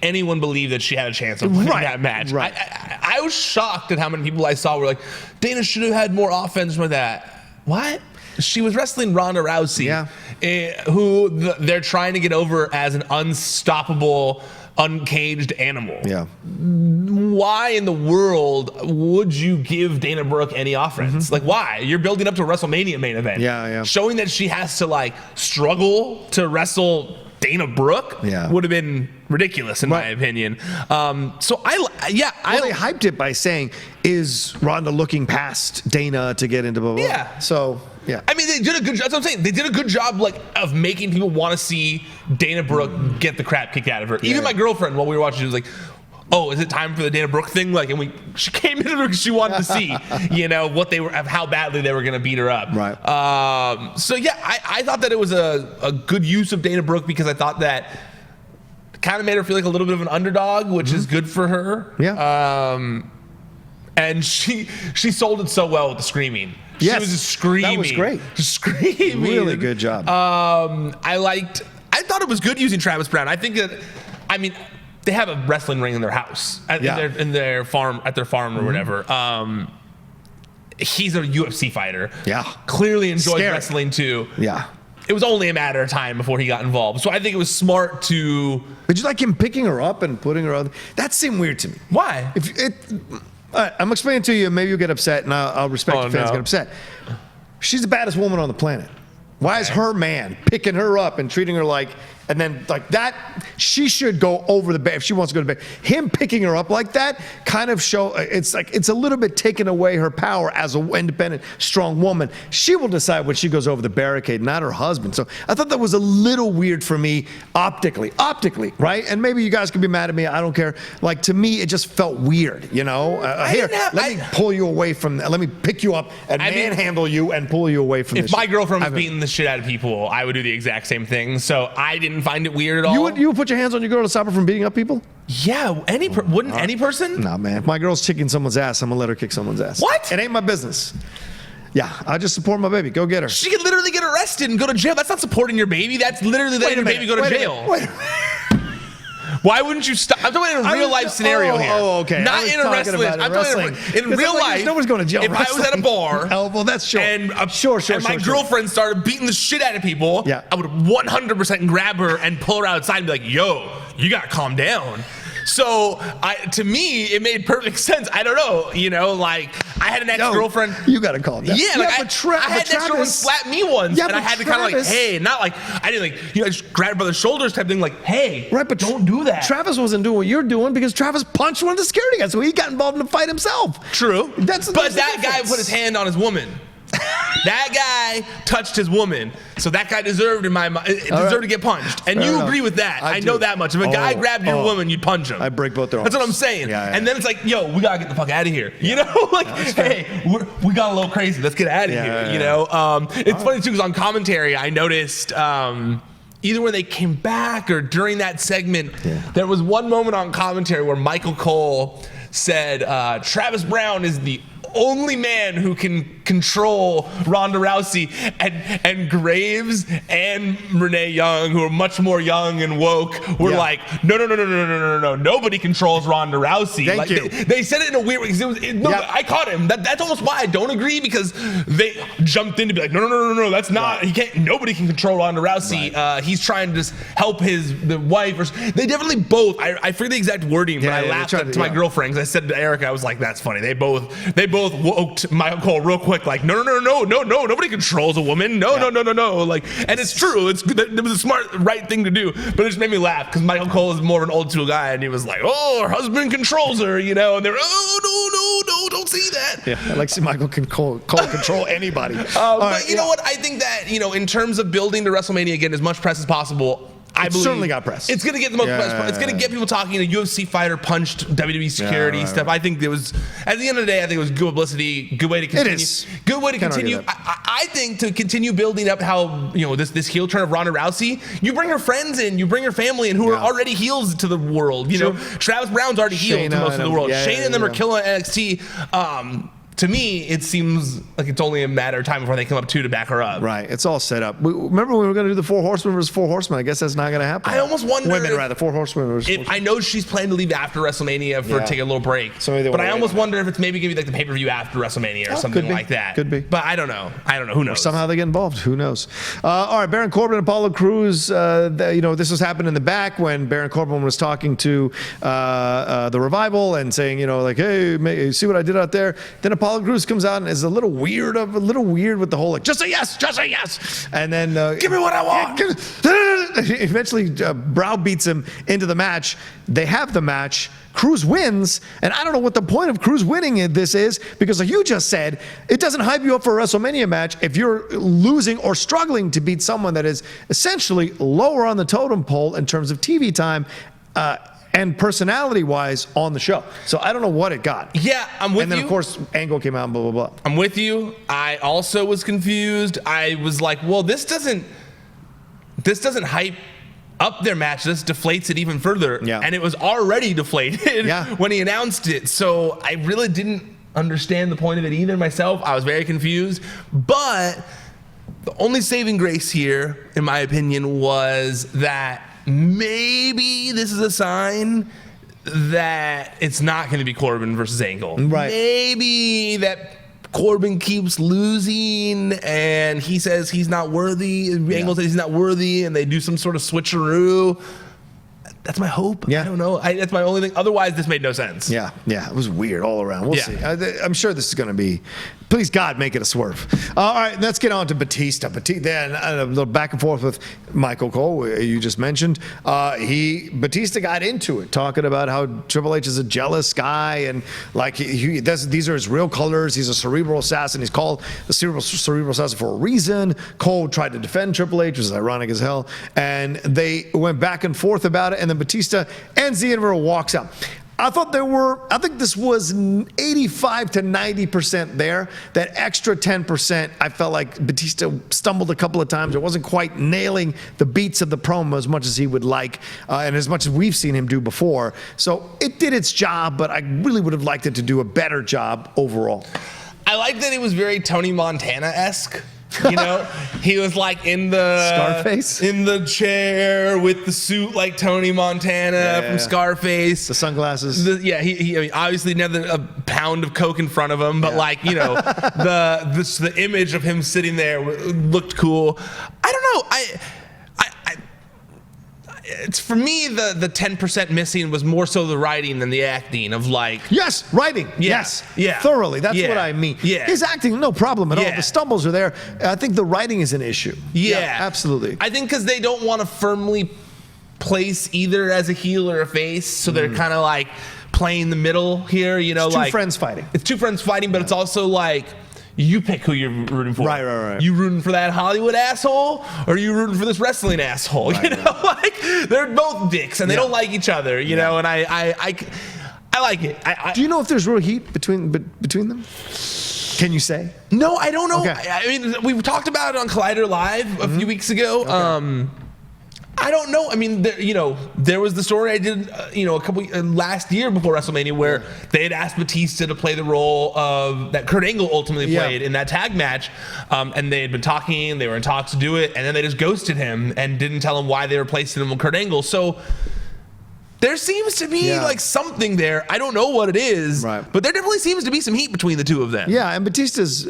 anyone believe that she had a chance of winning that match. Right. I was shocked at how many people I saw were like, Dana should have had more offense with that. What? She was wrestling Ronda Rousey who they're trying to get over as an unstoppable, uncaged animal. Yeah. Why in the world would you give Dana Brooke any offense? Like, why? You're building up to a WrestleMania main event. Yeah. Showing that she has to like struggle to wrestle Dana Brooke would have been ridiculous in my opinion. So they hyped it by saying, is Ronda looking past Dana to get into blah, blah, blah. Yeah. So, yeah. I mean, they did a good job. That's what I'm saying. They did a good job, like, of making people want to see Dana Brooke get the crap kicked out of her. Even my girlfriend, while we were watching, she was like, "Oh, is it time for the Dana Brooke thing?" Like, and she came in because she wanted to see, what they were, how badly they were going to beat her up. Right. So yeah, I thought that it was a good use of Dana Brooke because I thought that kind of made her feel like a little bit of an underdog, which is good for her. Yeah. And she sold it so well with the screaming. Yes, she was just screaming. That was great. Just screaming. Really good job. I thought it was good using Travis Browne. I think that, I mean, they have a wrestling ring in their house, in their farm or whatever. He's a UFC fighter. Yeah. Clearly enjoys wrestling too. Yeah. It was only a matter of time before he got involved. So I think it was smart to. Did you like him picking her up and putting her on? That seemed weird to me. Why? All right, I'm explaining to you. Maybe you'll get upset, and I'll respect your fans get upset. She's the baddest woman on the planet. Why is her man picking her up and treating her like, and then like that, she should go over the bed if she wants to go to bed. Him picking her up like that kind of it's a little bit taking away her power as an independent, strong woman. She will decide when she goes over the barricade, not her husband. So I thought that was a little weird for me optically, right? And maybe you guys could be mad at me. I don't care. Like, to me, it just felt weird, Here, let me pull you away from, let me pick you up and manhandle you and pull you away from this. If my girlfriend was beating the shit out of people, I would do the exact same thing. So I didn't find it weird at all. You would put your hands on your girl to stop her from beating up people? Yeah, wouldn't any person? Nah, man. If my girl's kicking someone's ass, I'm gonna let her kick someone's ass. What? It ain't my business. Yeah, I just support my baby. Go get her. She could literally get arrested and go to jail. That's not supporting your baby. That's literally letting your baby go to jail. Wait. Why wouldn't you stop? I'm talking in a real life scenario here. Oh, okay. Not in a wrestling. I'm talking in real life. Nobody's going to jail. If I was at a bar, that's sure. And my girlfriend started beating the shit out of people, I would 100% grab her and pull her outside and be like, "Yo, you gotta calm down." So, to me, it made perfect sense. I don't know, like, I had an ex-girlfriend. You got to calm down. Yeah, like, I had an ex-girlfriend slap me once, and I had to kind of like, hey, not like, I didn't like, just grab her by the shoulders type thing, like, hey, but don't do that. Travis wasn't doing what you're doing because Travis punched one of the security guys, so he got involved in the fight himself. True. But that guy put his hand on his woman. That guy touched his woman, so that guy deserved to get punched. And you agree with that? I know that much. If a guy grabbed your woman, you'd punch him. I break both their arms. That's what I'm saying. Yeah. And then it's like, yo, we gotta get the fuck out of here. Like, hey, we got a little crazy. Let's get out of here. It's funny too because on commentary, I noticed. Either when they came back or during that segment, there was one moment on commentary where Michael Cole said Travis Browne is the only man who can control Ronda Rousey, and Graves and Renee Young, who are much more young and woke, were like, no, nobody controls Ronda Rousey. Thank you. They said it in a weird way. I caught him. That's almost why I don't agree, because they jumped in to be like, no, that's not. He can't. Nobody can control Ronda Rousey. Right. He's trying to just help the wife. They definitely both. I forget the exact wording, but I laughed to my girlfriend because I said to Erica, I was like, that's funny. They both woke Michael Cole real quick, like, no, nobody controls a woman. No. Like, and it's true. It was a smart, right thing to do, but it just made me laugh because Michael Cole is more of an old school guy, and he was like, oh, her husband controls her, and they were, oh, no, don't say that. Yeah, I like to see Michael Cole control anybody. But you know what? I think that, in terms of building to WrestleMania, again, as much press as possible, I believe certainly got press. It's going to get the most press. It's going to get people talking. A UFC fighter punched WWE security stuff. I think it was, at the end of the day, I think it was good publicity, good way to continue. It is. Good way to continue. I think to continue building up how, this heel turn of Ronda Rousey, you bring her friends in, you bring her family in who are already heels to the world. Travis Browne's already healed to most of the world. Shane and them are killing NXT. to me, it seems like it's only a matter of time before they come up to back her up. Right. It's all set up. Remember we were going to do the 4 Horsemen versus 4 Horsemen? I guess that's not going to happen. I almost wonder. Women, rather. 4 Horsemen versus 4 Horsemen. I know she's planning to leave after WrestleMania for take a little break. But I almost wonder if it's maybe going to be like the pay-per-view after WrestleMania or something like that. Could be. But I don't know. Who knows? Or somehow they get involved. Who knows? All right. Baron Corbin and Apollo Crews. This was happening in the back when Baron Corbin was talking to the Revival and saying, hey, see what I did out there? Then Apollo Crews comes out and is a little weird with the whole just say yes. And then give me what I want. Eventually, browbeats him into the match. They have the match. Cruz wins, and I don't know what the point of Cruz winning this is, because like you just said, it doesn't hype you up for a WrestleMania match if you're losing or struggling to beat someone that is essentially lower on the totem pole in terms of TV time and personality-wise on the show. So I don't know what it got. Yeah, I'm with you. And then, of course, Angle came out and blah, blah, blah. I'm with you. I also was confused. I was like, well, this doesn't hype up their match. This deflates it even further. Yeah. And it was already deflated when he announced it. So I really didn't understand the point of it either myself. I was very confused. But the only saving grace here, in my opinion, was that maybe this is a sign that it's not going to be Corbin versus Angle. Right. Maybe that Corbin keeps losing and he says he's not worthy. Angle says he's not worthy, and they do some sort of switcheroo. That's my hope. Yeah. I don't know. That's my only thing. Otherwise, this made no sense. Yeah. It was weird all around. We'll see. I'm sure this is going to be. Please, God, make it a swerve. All right, let's get on to Batista. Then a little back and forth with Michael Cole, you just mentioned. Batista got into it, talking about how Triple H is a jealous guy, and like these are his real colors. He's a cerebral assassin. He's called a cerebral assassin for a reason. Cole tried to defend Triple H, which is ironic as hell, and they went back and forth about it. And then Batista ends the interview, walks out. I think this was 85 to 90% there. That extra 10%, I felt like Batista stumbled a couple of times. It wasn't quite nailing the beats of the promo as much as he would like, and as much as we've seen him do before. So it did its job, but I really would have liked it to do a better job overall. I like that it was very Tony Montana-esque. He was like in the Scarface, in the chair with the suit like Tony Montana from Scarface, the sunglasses. He obviously never a pound of coke in front of him, but the image of him sitting there looked cool. I don't know. It's for me the 10% missing was more so the writing than the acting of like writing thoroughly. That's what I mean. His acting, no problem at all. The stumbles are there. I think the writing is an issue. Absolutely. I think because they don't want to firmly place either as a heel or a face, so they're kind of like playing the middle here. It's two friends fighting. It's two friends fighting, but it's also like, you pick who you're rooting for. Right. You rooting for that Hollywood asshole, or are you rooting for this wrestling asshole? Like they're both dicks and they don't like each other. And I like it. Do you know if there's real heat between them? Can you say? No, I don't know. Okay. I mean, we talked about it on Collider Live a few weeks ago. Okay. I don't know. I mean, there was the story I did, a couple last year before WrestleMania where they had asked Batista to play the role of that Kurt Angle ultimately played in that tag match, and they had been talking. They were in talks to do it, and then they just ghosted him and didn't tell him why they were placing him with Kurt Angle. So there seems to be like something there. I don't know what it is, but there definitely seems to be some heat between the two of them. Yeah, and Batista's,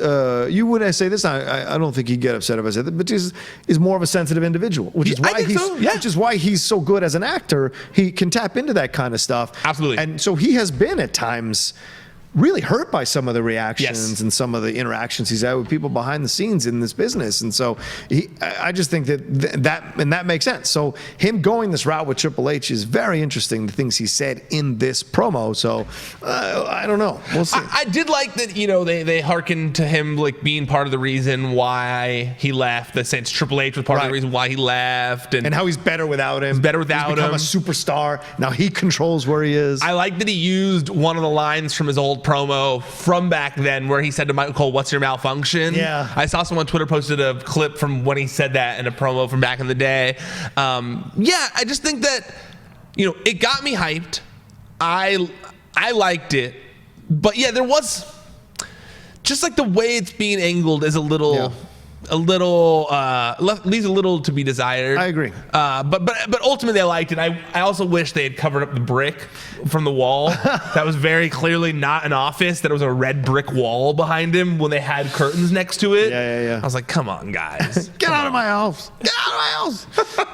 you wouldn't say this, I don't think he'd get upset if I said that. Batista is more of a sensitive individual, which is why he's so good as an actor. He can tap into that kind of stuff. Absolutely. And so he has been at times really hurt by some of the reactions and some of the interactions he's had with people behind the scenes in this business. And so I just think that makes sense. So him going this route with Triple H is very interesting, the things he said in this promo. So I don't know. We'll see. I did like that, they hearkened to him like being part of the reason why he left. They said Triple H was part of the reason why he left. And how he's better without him. He's become a superstar. Now he controls where he is. I like that he used one of the lines from his old promo from back then where he said to Michael Cole, "What's your malfunction?" Yeah. I saw someone on Twitter posted a clip from when he said that in a promo from back in the day. I just think that, it got me hyped. I liked it. But there was just like the way it's being angled is a little leaves a little to be desired. I agree. But ultimately I liked it. I also wish they had covered up the brick from the wall. That was very clearly not an office. That it was a red brick wall behind him when they had curtains next to it. Yeah. I was like, come on, guys. Get out of my house. Get out of my house.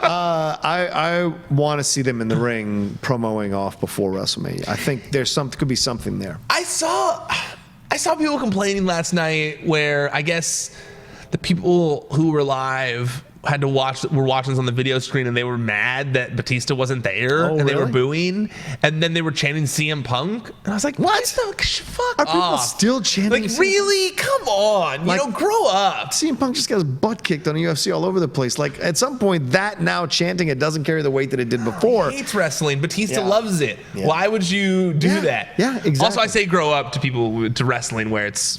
I want to see them in the ring promoing off before WrestleMania. I think could be something there. I saw people complaining last night where I guess the people who were live were watching this on the video screen, and they were mad that Batista wasn't there, and they were booing, and then they were chanting CM Punk, and I was like, "What? Fuck Are people off. still chanting? Like, really? Come on, grow up." CM Punk just got his butt kicked on the UFC all over the place. Like, at some point, that now chanting it doesn't carry the weight that it did before. He hates wrestling. Batista loves it. Yeah. Why would you do that? Yeah, exactly. Also, I say grow up to people to wrestling where it's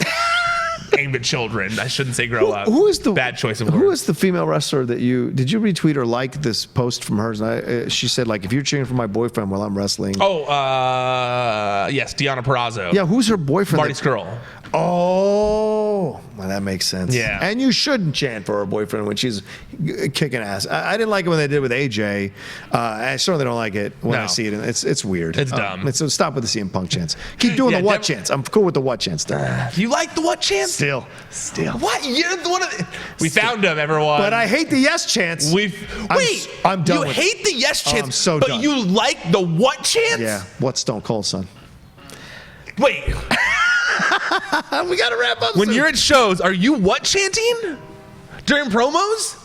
aimed at children. I shouldn't say grow up. Who is the bad choice of words? Who is the female wrestler that did you retweet or like this post from hers? And she said, like, if you're cheering for my boyfriend while I'm wrestling. Oh, yes, Deonna Purrazzo. Yeah, who's her boyfriend? Marty Scurll. Oh, well, that makes sense. Yeah. And you shouldn't chant for her boyfriend when she's kicking ass. I didn't like it when they did with AJ. I certainly don't like it when I see it. It's weird. It's dumb. So stop with the CM Punk chants. Keep doing the what chants. I'm cool with the what chants. You like the what chants? Still. What? You're the one of the, we found him, everyone. But I hate the yes chants. I'm done. You hate the yes chants. I'm so but done. You like the what chants? Yeah. What's Stone Cold, son? Wait. We got to wrap up When soon. you're at shows, are you what chanting? During promos?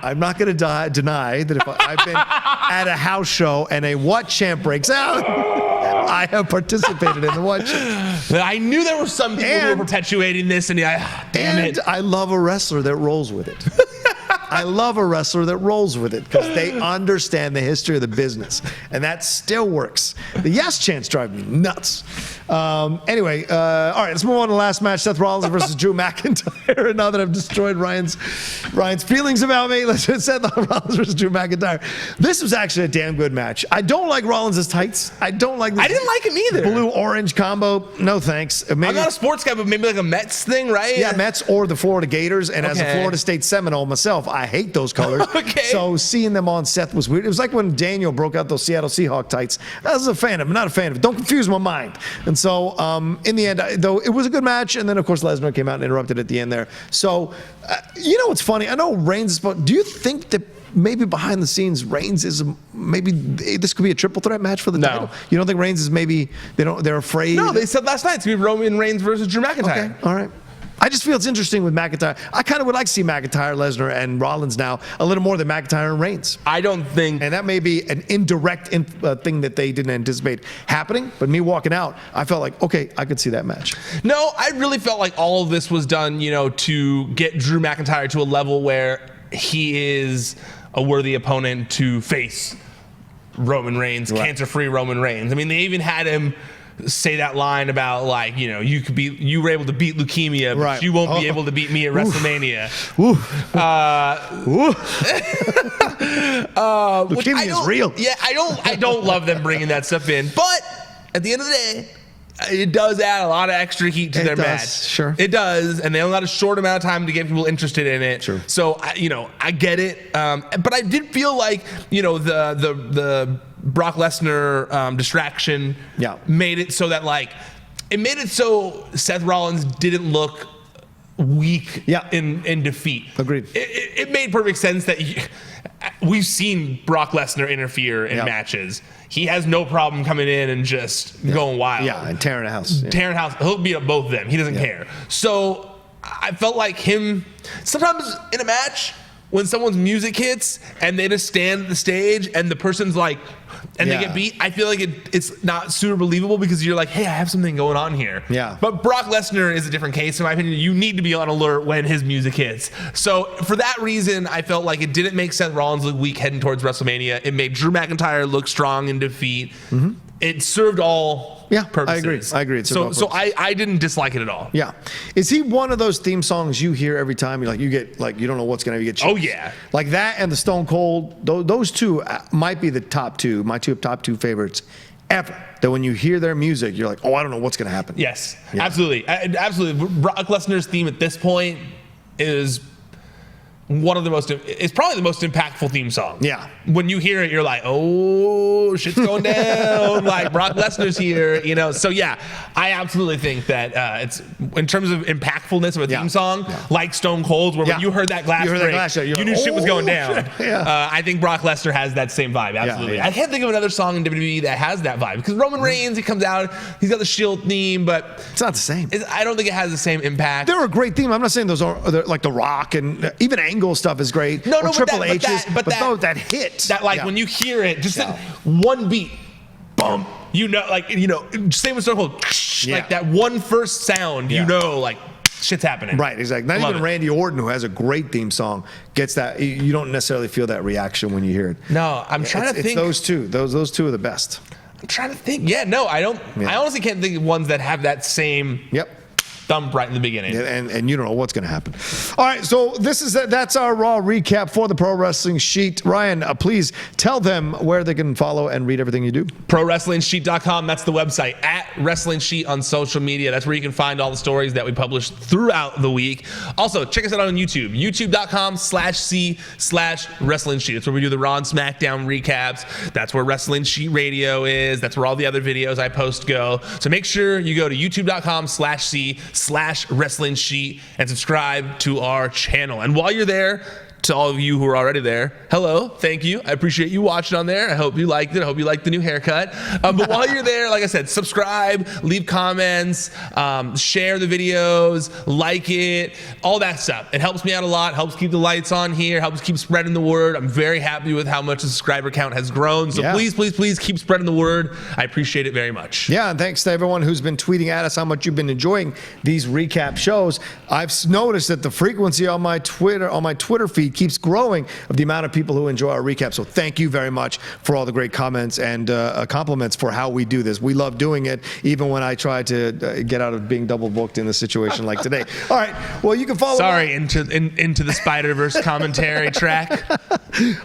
I'm not going to deny that if I've been at a house show and a what chant breaks out, I have participated in the what chant. I knew there were some people who were perpetuating this, and damn it. I love a wrestler that rolls with it. I love a wrestler that rolls with it because they understand the history of the business, and that still works. The yes chants drive me nuts. Anyway, all right, let's move on to the last match: Seth Rollins versus Drew McIntyre. Now that I've destroyed Ryan's feelings about me, let's Seth Rollins versus Drew McIntyre. This was actually a damn good match. I don't like Rollins' tights. I don't like this. I didn't like him either. Blue-orange combo. No thanks. Maybe, I'm not a sports guy, but maybe like a Mets thing, right? Yeah, Mets or the Florida Gators. And as a Florida State Seminole myself, I hate those colors. So seeing them on Seth was weird. It was like when Daniel broke out those Seattle Seahawks tights. I was a fan of it. I'm not a fan of it. Don't confuse my mind. And so in the end, though, it was a good match. And then, of course, Lesnar came out and interrupted at the end there. So, you know what's funny? I know Reigns is – do you think that maybe behind the scenes Reigns is maybe this could be a triple threat match for the title? You don't think Reigns is maybe they're afraid? No, they said last night it's going to be Roman Reigns versus Drew McIntyre. Okay, all right. I just feel it's interesting with McIntyre. I kind of would like to see McIntyre, Lesnar, and Rollins now a little more than McIntyre and Reigns. I don't think... And that may be an indirect thing that they didn't anticipate happening. But me walking out, I felt like, okay, I could see that match. No, I really felt like all of this was done, to get Drew McIntyre to a level where he is a worthy opponent to face Roman Reigns, cancer-free Roman Reigns. I mean, they even had him say that line about you were able to beat leukemia, but you won't be able to beat me at WrestleMania. Leukemia is real. Yeah, I don't love them bringing that stuff in, but at the end of the day, it does add a lot of extra heat to their match. Sure. It does, and they only got a short amount of time to get people interested in it. Sure. So, I get it. But I did feel like, the Brock Lesnar distraction made it so that, it made it so Seth Rollins didn't look weak in defeat. Agreed. It made perfect sense that we've seen Brock Lesnar interfere in matches. He has no problem coming in and just going wild. Yeah, and tearing a house. Tearing a house. He'll beat up both of them. He doesn't care. So I felt like him, sometimes in a match, when someone's music hits and they just stand at the stage and the person's like, and they get beat, I feel like it's not super believable because you're like, hey, I have something going on here. Yeah. But Brock Lesnar is a different case. In my opinion, you need to be on alert when his music hits. So for that reason, I felt like it didn't make Seth Rollins look weak heading towards WrestleMania. It made Drew McIntyre look strong in defeat. Mm-hmm. It served all purposes. I agree. So I didn't dislike it at all. Yeah. Is he one of those theme songs you hear every time? You get you don't know what's going to get chills? Oh, yeah. Like that and the Stone Cold, those two might be the top two, my top two favorites ever that when you hear their music, you're like, oh, I don't know what's going to happen. Yes, Yeah. absolutely. Absolutely. Brock Lesnar's theme at this point is one of the most, it's probably the most impactful theme song. Yeah. When you hear it, you're like, oh, shit's going down. Like, Brock Lesnar's here, you know? So, yeah, I absolutely think that it's, in terms of impactfulness of a theme song, like Stone Cold, where when you heard that glass break, you knew shit was going down. I think Brock Lesnar has that same vibe, absolutely. I can't think of another song in WWE that has that vibe. Because Roman Reigns, he comes out, he's got the Shield theme, but it's not the same. I don't think it has the same impact. They're a great theme. I'm not saying those are like The Rock and even Angle stuff is great. No, or Triple H's, but that hit. That, like, when you hear it, just that one beat, boom, you know, like, you know, same with Stone Cold, like that one first sound, you know, like, shit's happening. Right, exactly. Not even Randy Orton, who has a great theme song, gets that. You don't necessarily feel that reaction when you hear it. No, I'm trying to think. It's those two. Those two are the best. I'm trying to think. Yeah, no, I don't. I honestly can't think of ones that have that same. Thump right in the beginning. And you don't know what's going to happen. All right, so that's our Raw recap for the Pro Wrestling Sheet. Ryan, please tell them where they can follow and read everything you do. ProWrestlingSheet.com, that's the website. At Wrestling Sheet on social media. That's where you can find all the stories that we publish throughout the week. Also, check us out on YouTube. YouTube.com/C/Wrestling Sheet. That's where we do the Raw and Smackdown recaps. That's where Wrestling Sheet Radio is. That's where all the other videos I post go. So make sure you go to YouTube.com/C/Wrestling Sheet and subscribe to our channel. And while you're there, to all of you who are already there, hello, thank you. I appreciate you watching on there. I hope you liked it. I hope you liked the new haircut. But while you're there, like I said, subscribe, leave comments, share the videos, like it, all that stuff. It helps me out a lot, helps keep the lights on here, helps keep spreading the word. I'm very happy with how much the subscriber count has grown. So please, please, please keep spreading the word. I appreciate it very much. Yeah, and thanks to everyone who's been tweeting at us how much you've been enjoying these recap shows. I've noticed that the frequency on my Twitter feed keeps growing of the amount of people who enjoy our recap. So thank you very much for all the great comments and compliments for how we do this. We love doing it, even when I try to get out of being double booked in a situation like today. All right. Well, you can follow. Sorry, into the Spider-Verse commentary track. All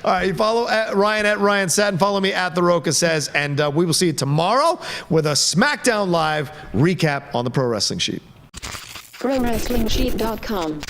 right. You follow Ryan at Ryan Satin. Follow me at The Rocha Says, and we will see you tomorrow with a SmackDown Live recap on the Pro Wrestling Sheet. ProWrestlingSheet.com